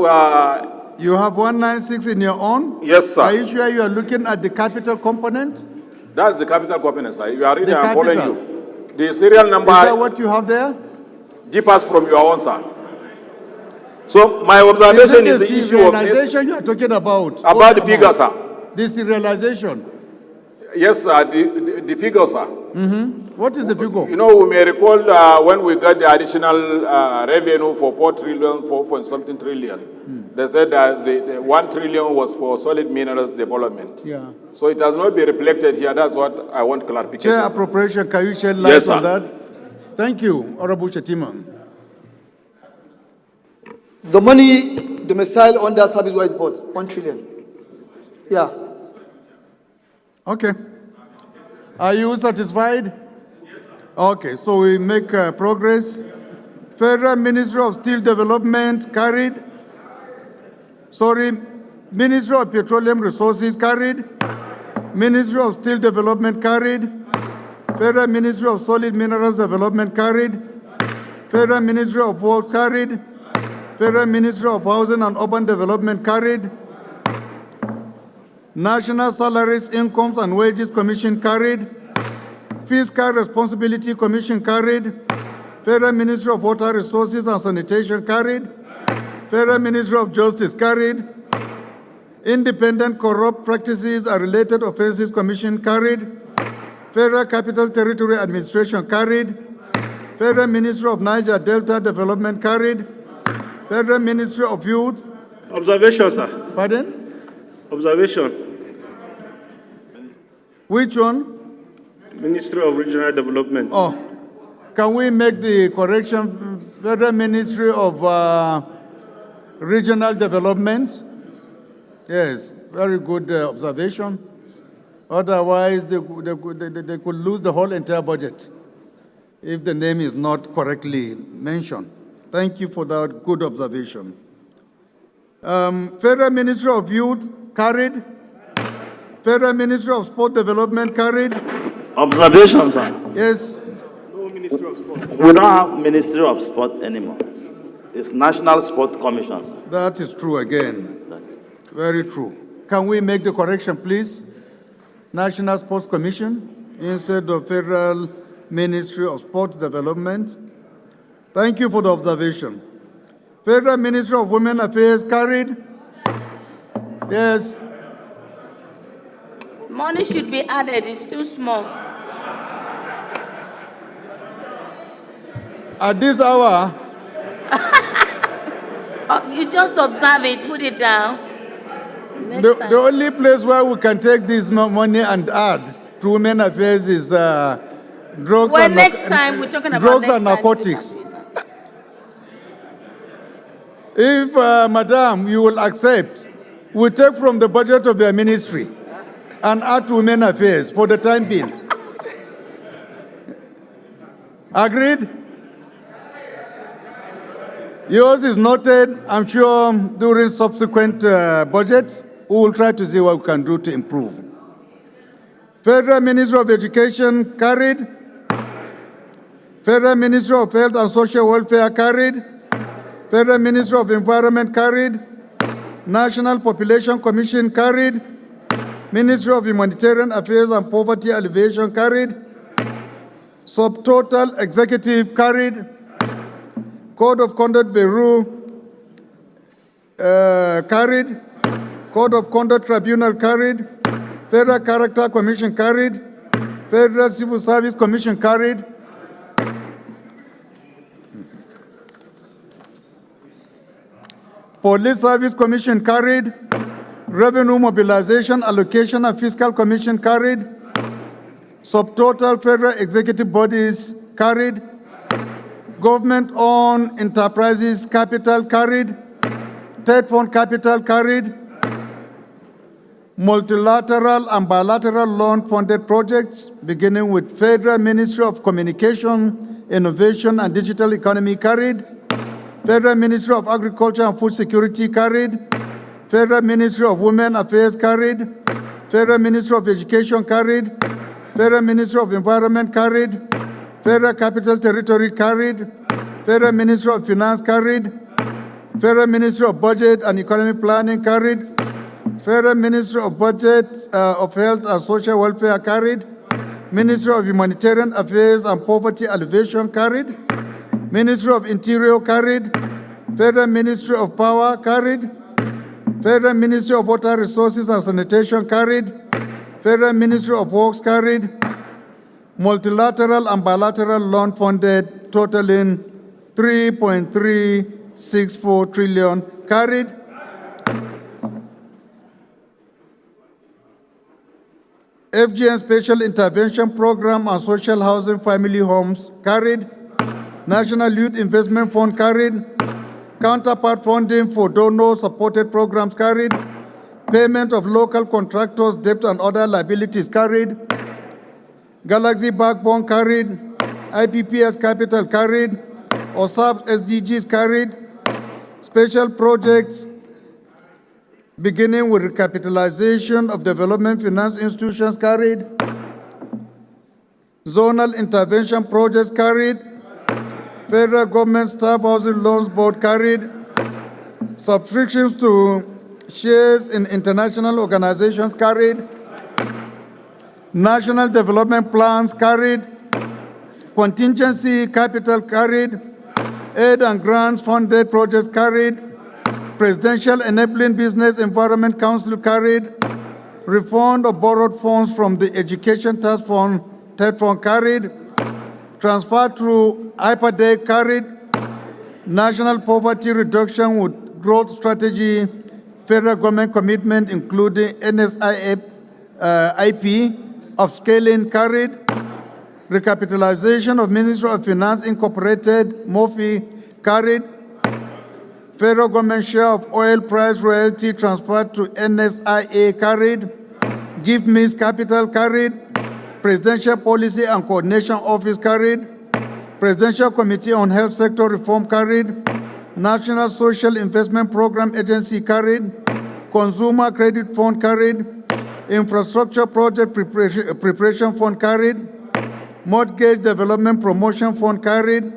You have 196 in your own? Yes, sir. Are you sure you are looking at the capital component? That's the capital component, sir. You are reading, The I'm following capital. you. The serial number Is that what you have there? differs from your own, sir. So my Is observation it is the issue of this, serialization you are talking about? about What the figure, sir. The serialization. Yes, sir, the figure, sir. What is the figure? You know, we may recall when we got the additional revenue for 4 trillion, 4.something trillion. They said that the 1 trillion was for solid minerals development. Yeah. So it has not been reflected here. That's what I want clarification. Chair sir. appropriation, can you shed light Yes, on sir. that? Thank you, Honorable Shetima. The money domicile under service-wide board, 1 trillion. Yeah. Okay. Are you satisfied? Okay, so we make progress. Federal Ministry of Steel Development carried. Sorry, Ministry of Petroleum Resources carried. Ministry of Steel Development carried. Federal Ministry of Solid Minerals Development carried. Federal Ministry of Works carried. Federal Ministry of Housing and Urban Development carried. National Salaries, Incomes and Wages Commission carried. Fiscal Responsibility Commission carried. Federal Ministry of Water Resources and Sanitation carried. Federal Ministry of Justice carried. Independent Corrupt Practices and Related Offenses Commission carried. Federal Capital Territory Administration carried. Federal Ministry of Niger Delta Development carried. Federal Ministry of Youth. Observation, sir. Pardon? Observation. Which one? Ministry of Regional Development. Oh, can we make the correction? Federal Ministry of Regional Development. Yes, very good observation. Otherwise, they could lose the whole entire budget if the name is not correctly mentioned. Thank you for that good observation. Federal Ministry of Youth carried. Federal Ministry of Sport Development carried. Observation, sir. Yes. No Ministry of Sport. We don't have Ministry of Sport anymore. It's National Sport Commission, sir. That is true again. Very true. Can we make the correction, please? National Sports Commission instead of Federal Ministry of Sports Development. Thank you for the observation. Federal Ministry of Women Affairs carried. Yes. Money should be added, it's too small. At this hour, You just observe it, put it down. Next time. the only place where we can take this money and add to women affairs is drugs, Well, and, next time, we're talking about drugs next and time. narcotics. If, Madam, you will accept, we take from the budget of your ministry and add to women affairs for the time being. Agreed? Yours is noted. I'm sure during subsequent budgets, we will try to see what we can do to improve. Federal Ministry of Education carried. Federal Ministry of Health and Social Welfare carried. Federal Ministry of Environment carried. National Population Commission carried. Ministry of Humanitarian Affairs and Poverty Alleviation carried. Subtotal Executive carried. Code of Conduct Bureau carried. Code of Conduct Tribunal carried. Federal Character Commission carried. Federal Civil Service Commission carried. Police Service Commission carried. Revenue Mobilization, Allocation and Fiscal Commission carried. Subtotal Federal Executive Bodies carried. Government-owned enterprises capital carried. Third Fund capital carried. Multilateral and bilateral loan-funded projects, beginning with Federal Ministry of Communication, Innovation and Digital Economy carried. Federal Ministry of Agriculture and Food Security carried. Federal Ministry of Women Affairs carried. Federal Ministry of Education carried. Federal Ministry of Environment carried. Federal Capital Territory carried. Federal Ministry of Finance carried. Federal Ministry of Budget and Economic Planning carried. Federal Ministry of Budget of Health and Social Welfare carried. Ministry of Humanitarian Affairs and Poverty Alleviation carried. Ministry of Interior carried. Federal Ministry of Power carried. Federal Ministry of Water Resources and Sanitation carried. Federal Ministry of Works carried. Multilateral and bilateral loan funded totaling 3.364 trillion carried. FGN Special Intervention Program and Social Housing Family Homes carried. National Youth Investment Fund carried. Counterpart funding for donor-supported programs carried. Payment of local contractors' debt and other liabilities carried. Galaxy Backbone carried. IPPS Capital carried. OSAP SDGs carried. Special projects beginning with recapitalization of development finance institutions carried. Zonal intervention projects carried. Federal Government Staff Housing Loans Board carried. Subscriptions to shares in international organizations carried. National development plans carried. Contingency capital carried. Aid and grants funded projects carried. Presidential Enabling Business Environment Council carried. Refund of borrowed funds from the Education Task Fund, TED Fund carried. Transfer through HyperDay carried. National Poverty Reduction with Growth Strategy, Federal Government commitment including NSIP upscaling carried. Recapitalization of Ministry of Finance Incorporated, MOFI carried. Federal Government share of oil price royalty transferred to NSIA carried. Give Means Capital carried. Presidential Policy and Coordination Office carried. Presidential Committee on Health Sector Reform carried. National Social Investment Program Agency carried. Consumer Credit Fund carried. Infrastructure Project Preparation Fund carried. Mortgage Development Promotion Fund carried.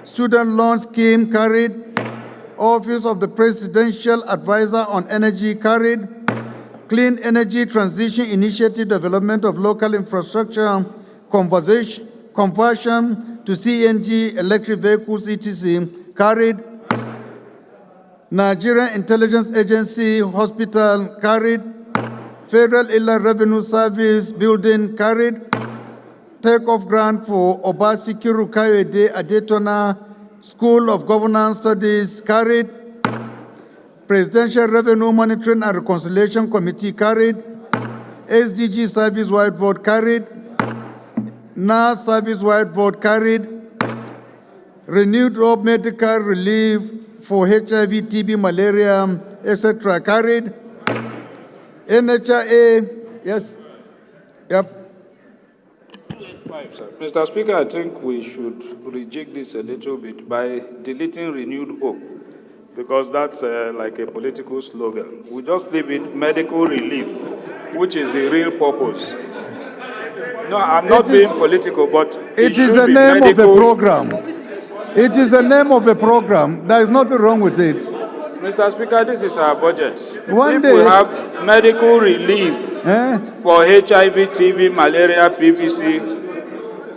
Student Loan Scheme carried. Office of the Presidential Advisor on Energy carried. Clean Energy Transition Initiative Development of Local Infrastructure Conversion to CNG Electric Vehicles etc. carried. Nigerian Intelligence Agency Hospital carried. Federal Inland Revenue Service Building carried. Take-off grant for Obasikiru Kayode Adetona School of Governance Studies carried. Presidential Revenue Monitoring and Reconciliation Committee carried. SDG Service-wide Board carried. NAS Service-wide Board carried. Renewed of medical relief for HIV, TB, malaria, etc. carried. NHIA, yes, yep. Sir. Mr. Speaker, I think we should reject this a little bit by deleting renewed hope, because that's like a political slogan. We just leave it medical relief, which is the real purpose. No, I'm not being political, but it is the name of a program. It is the name of a program. There is nothing wrong with it. Mr. Speaker, this is our budget. One if day we have medical relief for HIV, TB, malaria, PVC,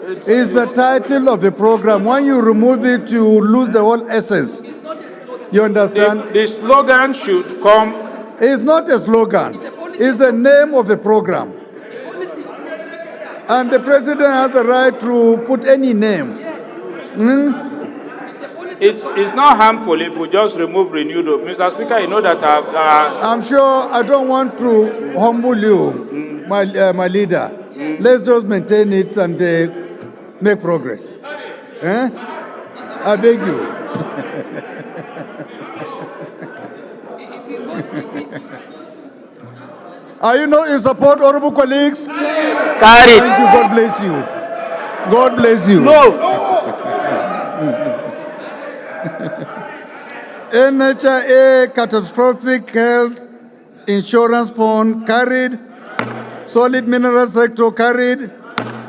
it's the title of the program. When you remove it, you lose the whole essence. You understand? The slogan should come. It's not a slogan. It's the name of the program. And the president has the right to put any name. It's not harmful if we just remove renewed hope. Mr. Speaker, you know that I'm sure I don't want to humble you, my leader. Let's just maintain it and make progress. I beg you. Are you not in support, honorable colleagues? Carry. Thank you. God bless you. God bless you. No. NHIA Catastrophic Health Insurance Fund carried. Solid mineral sector carried.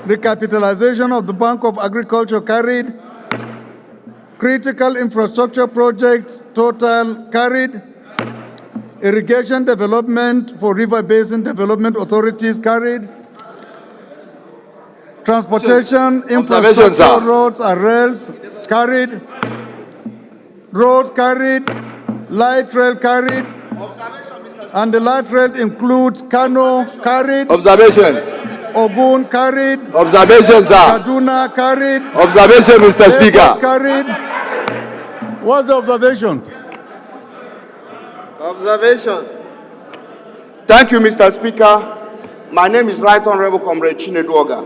Recapitalization of the Bank of Agriculture carried. Critical infrastructure projects total carried. Irrigation development for river basin development authorities carried. Transportation infrastructure roads and rails carried. Roads carried. Light rail carried. And the light rail includes Kano carried. Observation. Ogun carried. Observation, sir. Kaduna carried. Observation, Mr. Speaker. Carried. What's the observation? Observation. Thank you, Mr. Speaker. My name is Right Honorable Comrade Chineduoga.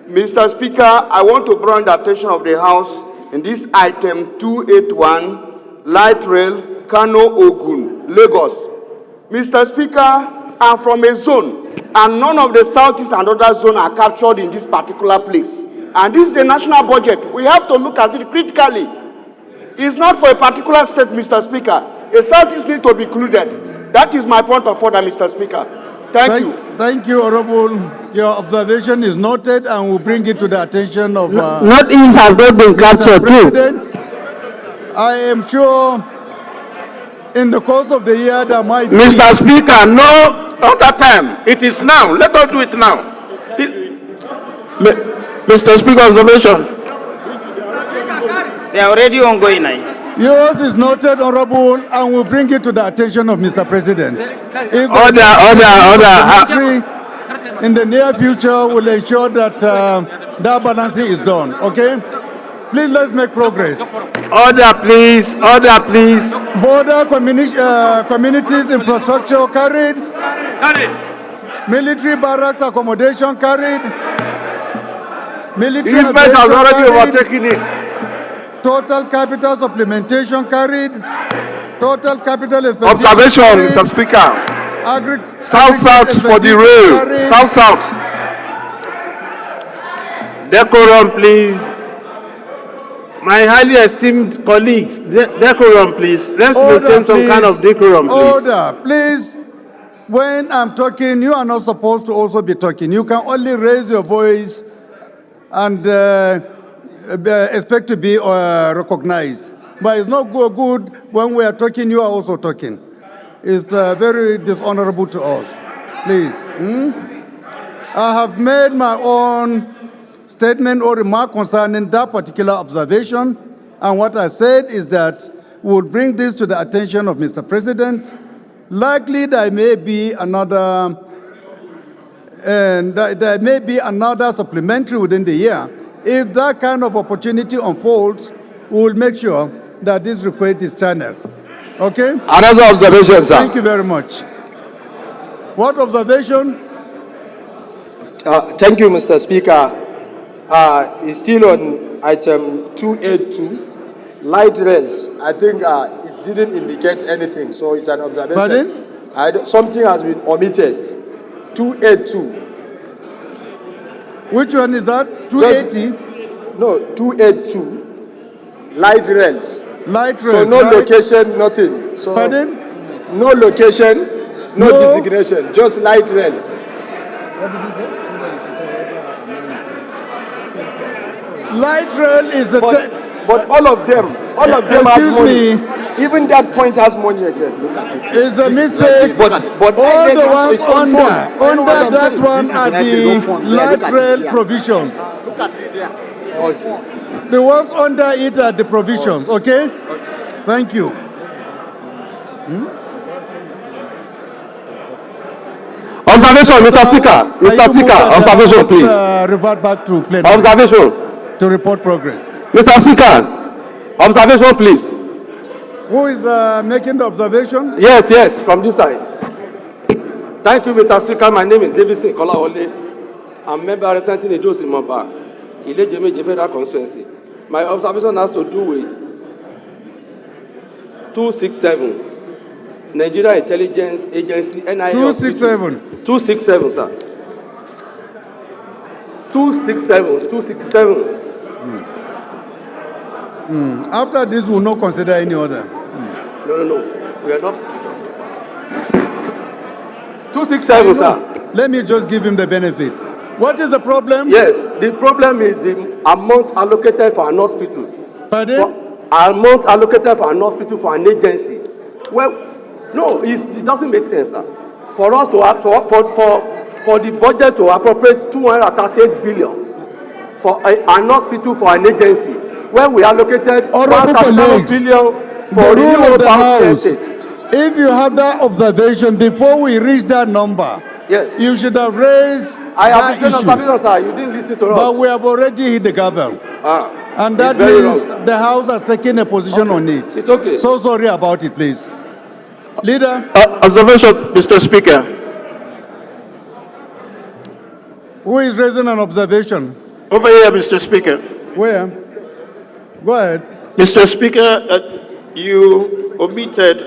Mr. Speaker, I want to bring the attention of the House in this item 281 light rail, Kano, Ogun, Lagos. Mr. Speaker, I'm from a zone, and none of the southeast and other zones are captured in this particular place. And this is a national budget. We have to look at it critically. It's not for a particular state, Mr. Speaker. A southeast need to be included. That is my point of order, Mr. Speaker. Thank you. Thank you, Honorable. Your observation is noted, and we'll bring it to the attention of Northeast has not been captured too. President. I am sure in the course of the year there might be... Mr. Speaker, no other time. It is now. Let us do it now. Mr. Speaker, observation. They are already ongoing now. Yours is noted, Honorable, and we'll bring it to the attention of Mr. President. If Order. in the near future, we'll ensure that that balancing is done, okay? Please, let's make progress. Order, please. Order, please. Border communities infrastructure carried. Military barracks accommodation carried. Military Government has already carried. overtaken it. Total capital supplementation carried. Total capital expenditure Observation, carried. Mr. Speaker. South for the rail. Carried. South. Decorum, please. My highly esteemed colleagues, decorum, please. Let's maintain some kind of decorum, please. Order, please. When I'm talking, you are not supposed to also be talking. You can only raise your voice and expect to be recognized. But it's not good when we are talking, you are also talking. It's very dishonorable to us. Please. I have made my own statement or remark concerning that particular observation. And what I said is that we'll bring this to the attention of Mr. President. Likely there may be another supplementary within the year. If that kind of opportunity unfolds, we will make sure that this request is channeled. Okay? Another observation, sir. Thank you very much. What observation? Thank you, Mr. Speaker. It's still on item 282, light rails. I think it didn't indicate anything, so it's an observation. Pardon? Something has been omitted. 282. Which one is that? 280? No, 282. Light rails. Light rails. So no right? location, nothing. So Pardon? no location, no designation, just light rails. What did you say? Light rail is the... But all of them has money. Even that point has money again. Look at it. It's a mistake. But all the ones under that one are the light rail provisions. Look at it there. The ones under it are the provisions, okay? Thank you. Observation, Mr. Speaker. Mr. Speaker, observation, please. Revert back to plenary. Observation. To report progress. Mr. Speaker, observation, please. Who is making the observation? Yes, from this side. Thank you, Mr. Speaker. My name is Davidson Kolawole. I'm a member representing the Josi Mamba, Ilejemeje Federal Constituency. My observation has to do with 267, Nigeria Intelligence Agency, NIA. 267. 267, sir. 267. After this, we will not consider any other. No. We are not. 267, sir. Let me just give him the benefit. What is the problem? Yes, the problem is the amount allocated for an hospital. Pardon? Amount allocated for an hospital for an agency. Well, no, it doesn't make sense, sir. For us to have, for the budget to appropriate 238 billion for an hospital for an agency, when we allocated 1,000 billion for renewable power state. If you have that observation before we reach that number, yes, you should have raised I have that issue. sir. You didn't listen to us. But we have already hit the gavel. And that means the House has taken a position on it. It's okay. So sorry about it, please. Leader. Observation, Mr. Speaker. Who is raising an observation? Over here, Mr. Speaker. Where? Go ahead. Mr. Speaker, you omitted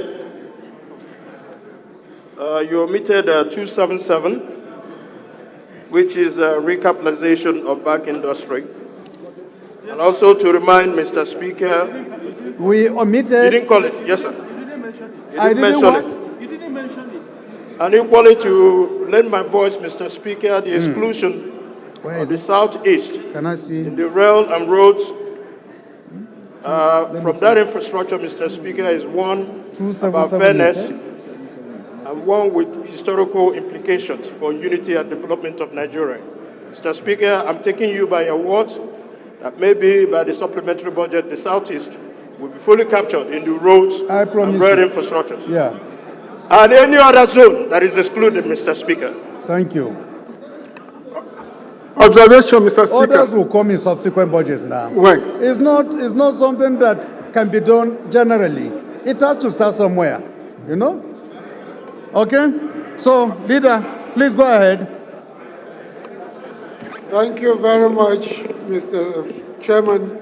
277, which is a recapitalization of bank industry. And also to remind Mr. Speaker, we omitted. You didn't call it, yes, sir. I didn't mention what? it. You didn't mention it. And equally to lend my voice, Mr. Speaker, the exclusion of the southeast Can I see? in the rail and roads from that infrastructure, Mr. Speaker, is one about fairness and one with historical implications for unity and development of Nigeria. Mr. Speaker, I'm taking you by your words that maybe by the supplementary budget, the southeast will be fully captured in the roads and rail infrastructures. Yeah. And any other zone that is excluded, Mr. Speaker. Thank you. Observation, Mr. Speaker. Others will come in subsequent budgets now. When? It's not something that can be done generally. It has to start somewhere, you know? Okay? So, Leader, please go ahead. Thank you very much, Mr. Chairman,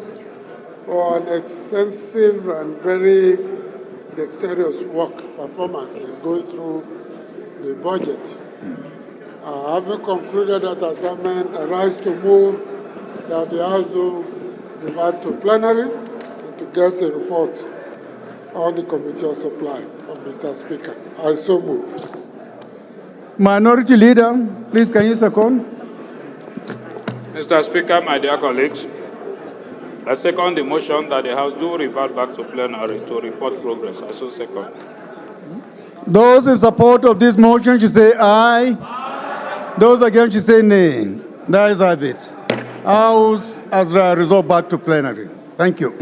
for an extensive and very dexterous performance in going through the budget. Having concluded that assignment, I rise to move that the House do revert to plenary and to get a report on the Committee of Supply from Mr. Speaker. I so move. Minority Leader, please can you second? Mr. Speaker, my dear colleagues, I second the motion that the House do revert back to plenary to report progress. I so second. Those in support of this motion should say aye. Those against should say nay. There is have it. House has resolved back to plenary. Thank you.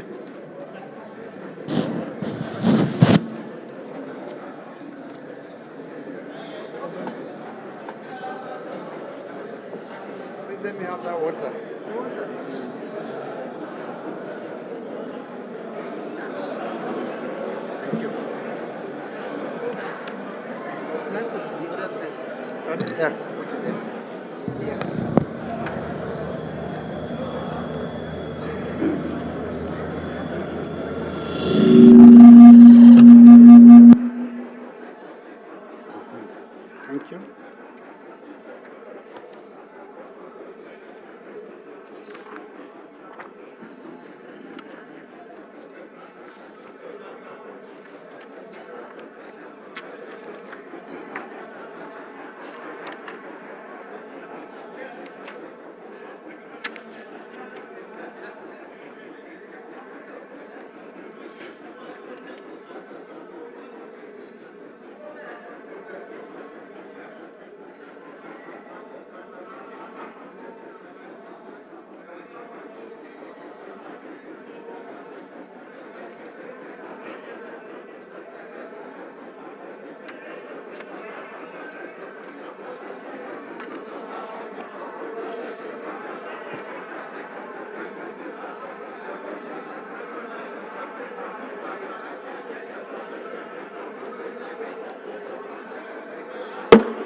Let me have that water. Yeah. Thank you.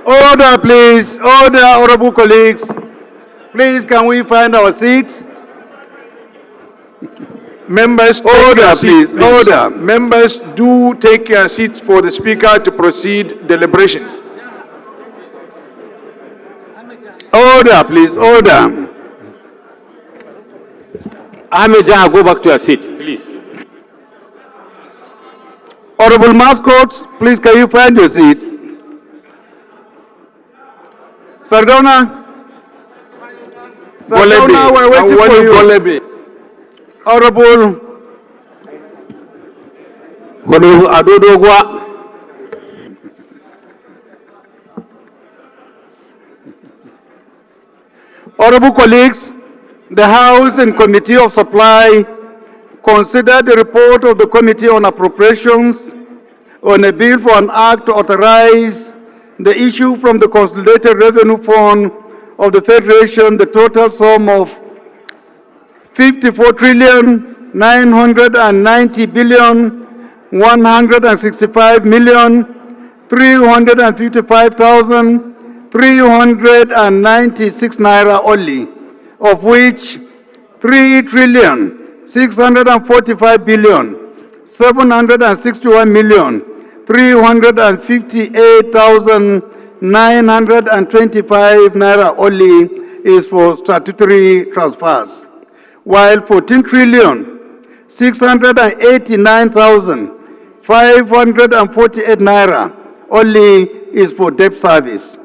Order, please. Order, honorable colleagues. Please, can we find our seats? Members, Order, please. Order. Members, do take your seats for the Speaker to proceed deliberations. Order, please. Order. Ahmed Jah, go back to your seat, please. Honorable mascots, please, can you find your seat? Sardona? Sardona, we're waiting for you. Honorable Adodogwa. Honorable colleagues, the House and Committee of Supply considered the report of the Committee on Appropriations on a bill for an act to authorize the issue from the Consolidated Revenue Fund of the Federation the total sum of 54,990,165,355,396 naira only, of which 3,645,000,000 761,358,925 naira only is for statutory transfers, while 14,689,548 naira only is for debt service.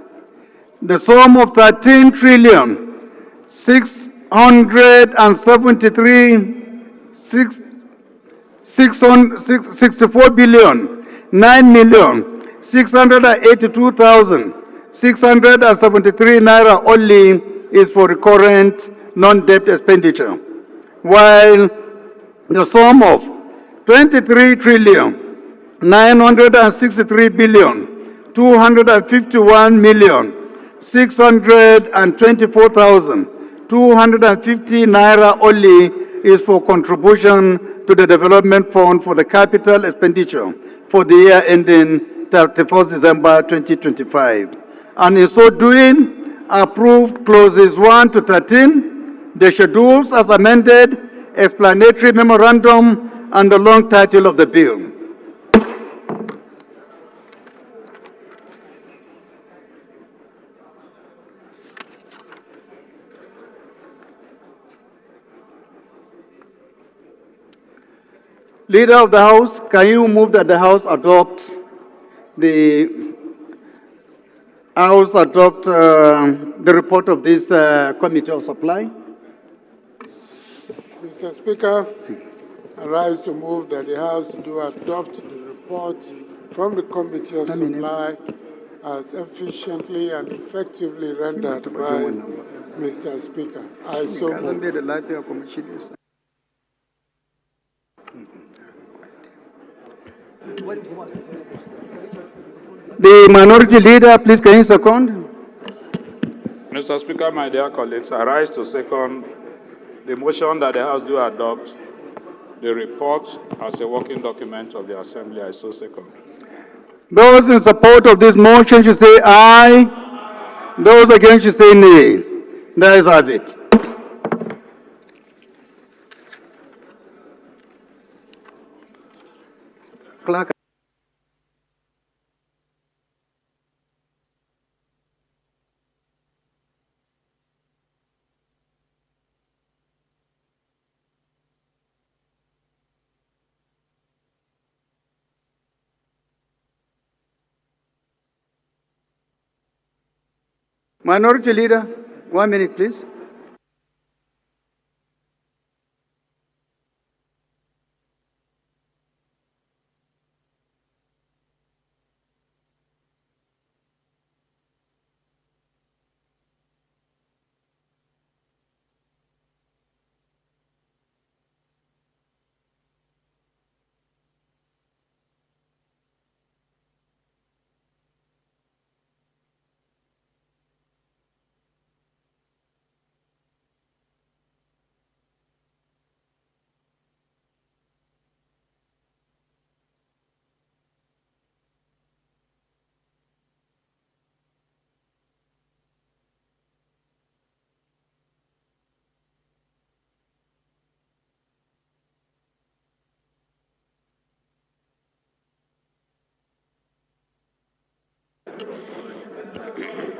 The sum of 13 trillion 64 billion 9,682,673 naira only is for recurrent non-debt expenditure, while the sum of 23 trillion 963 billion 251 million 624,250 naira only is for contribution to the development fund for the capital expenditure for the year ending 31st December 2025. And in so doing, approved clauses 1 to 13, the schedules as amended, explanatory memorandum, and the long title of the bill. Leader of the House, can you move that the House adopt the report of this Committee of Supply? Mr. Speaker, I rise to move that the House do adopt the report from the Committee of Supply as efficiently and effectively rendered by Mr. Speaker. I so move. The minority leader, please, can you second? Mr. Speaker, my dear colleagues, I rise to second the motion that the House do adopt the report as a working document of the Assembly. I so second. Those in support of this motion should say aye. Those against should say nay. There is have it. Clerk. Minority Leader, 1 minute, please.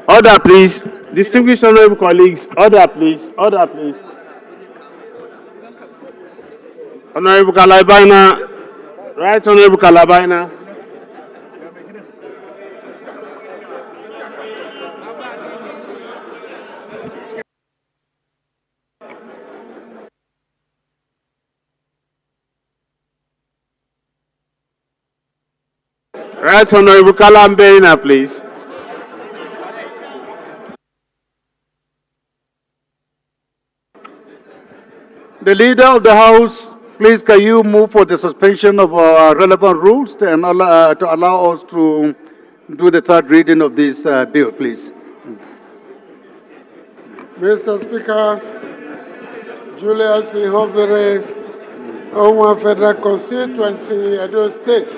Order, please. Distinguished honorable colleagues, order, please. Order, please. Honorable Kalabaina, right, Honorable Kalabaina. Right, Honorable Kalambeina, please. The Leader of the House, please can you move for the suspension of our relevant rules to allow us to do the third reading of this bill, please. Mr. Speaker, Julius Ihovere, Owan Federal Constituency, Edo State,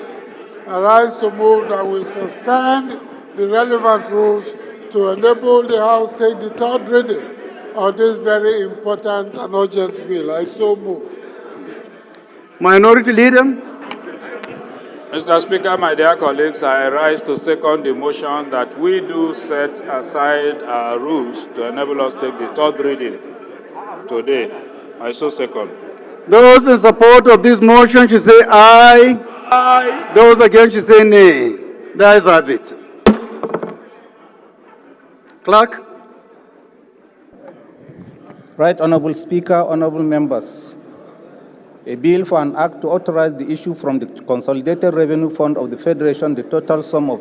I rise to move that we suspend the relevant rules to enable the House take the third reading on this very important and urgent bill. I so move. Minority Leader. Mr. Speaker, my dear colleagues, I rise to second the motion that we do set aside our rules to enable us to take the third reading today. I so second. Those in support of this motion should say aye. Aye. Those against should say nay. The ayes have it. Clerk. Right Honourable Speaker, honourable members. A bill for an act to authorize the issue from the Consolidated Revenue Fund of the Federation the total sum of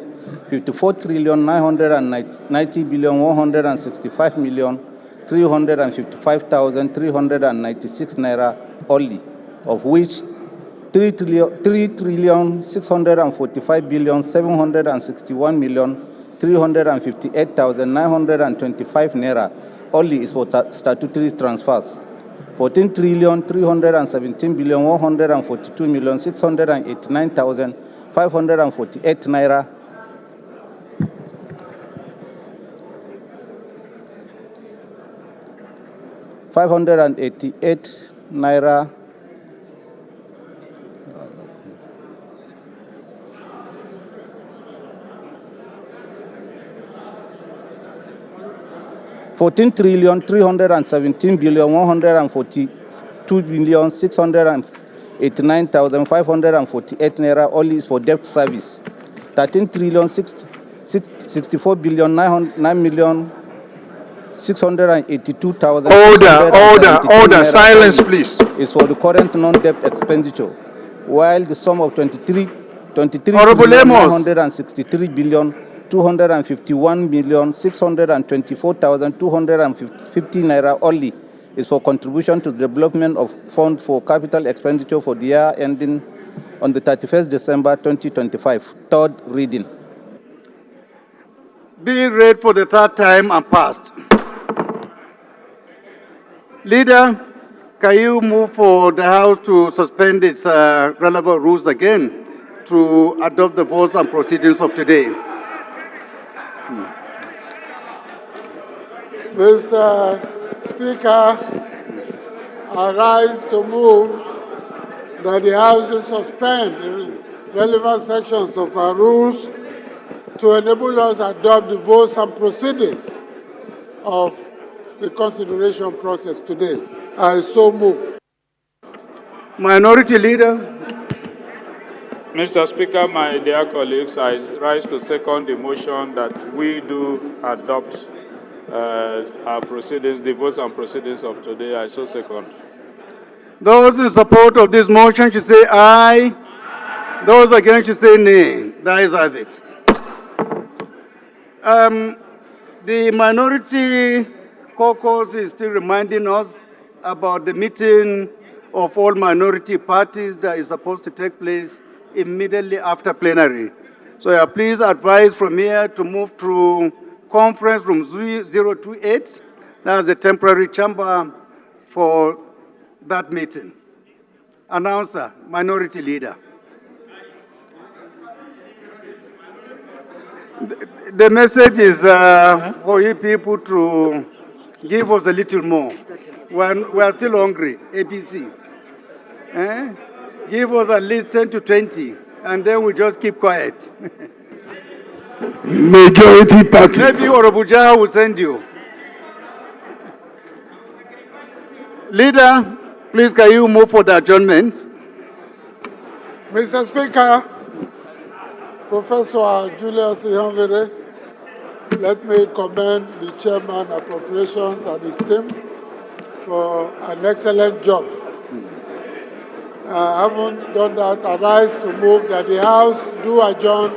54,990,165,355,396 naira only, of which 3,645,761,358,925 naira only is for statutory transfers. 14,317,142,689,548 naira. $588 naira. $14,342,142,689,548 naira only is for debt service. 13,64,9,682,000. Order, silence please. Is for the current non-debt expenditure, while the sum of 23,251,624,250 naira only is for contribution to the development of fund for capital expenditure for the year ending on the 31st December 2025. Third reading. Be read for the third time and passed. Leader, can you move for the House to suspend its relevant rules again to adopt the votes and proceedings of today? Mr. Speaker, I rise to move that the House will suspend the relevant sections of our rules to enable us to adopt the votes and proceedings of the consideration process today. I so move. Minority Leader. Mr. Speaker, my dear colleagues, I rise to second the motion that we do adopt our proceedings, the votes and proceedings of today. I so second. Those in support of this motion should say aye. Those against should say nay. The ayes have it. The minority caucus is still reminding us about the meeting of all minority parties that is supposed to take place immediately after plenary. So please advise from here to move to conference room 028. That's the temporary chamber for that meeting. Announcer, Minority Leader. The message is for you people to give us a little more. We are still hungry, APC. Give us at least 10 to 20, and then we just keep quiet. Majority party. Maybe Orobuja will send you. Leader, please can you move for the adjournment? Mr. Speaker, Professor Julius Ihanvere, let me commend the Chairman Appropriations and his team for an excellent job. Having done that, I rise to move that the House do adjourn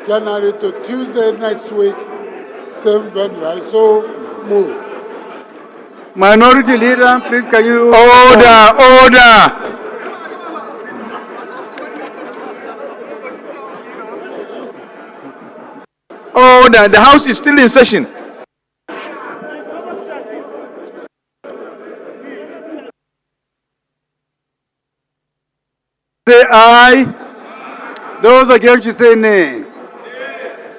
plenary to Tuesday next week, same venue. I so move. Minority Leader, please can you... Order! Order! The House is still in session. Say aye. Those against you say nay.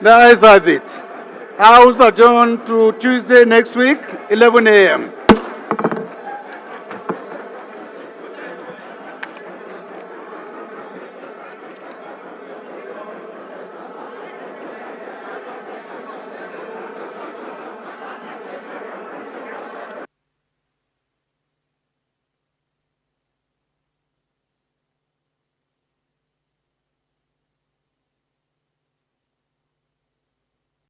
The ayes have it. House adjourned to Tuesday next week, 11 a.m.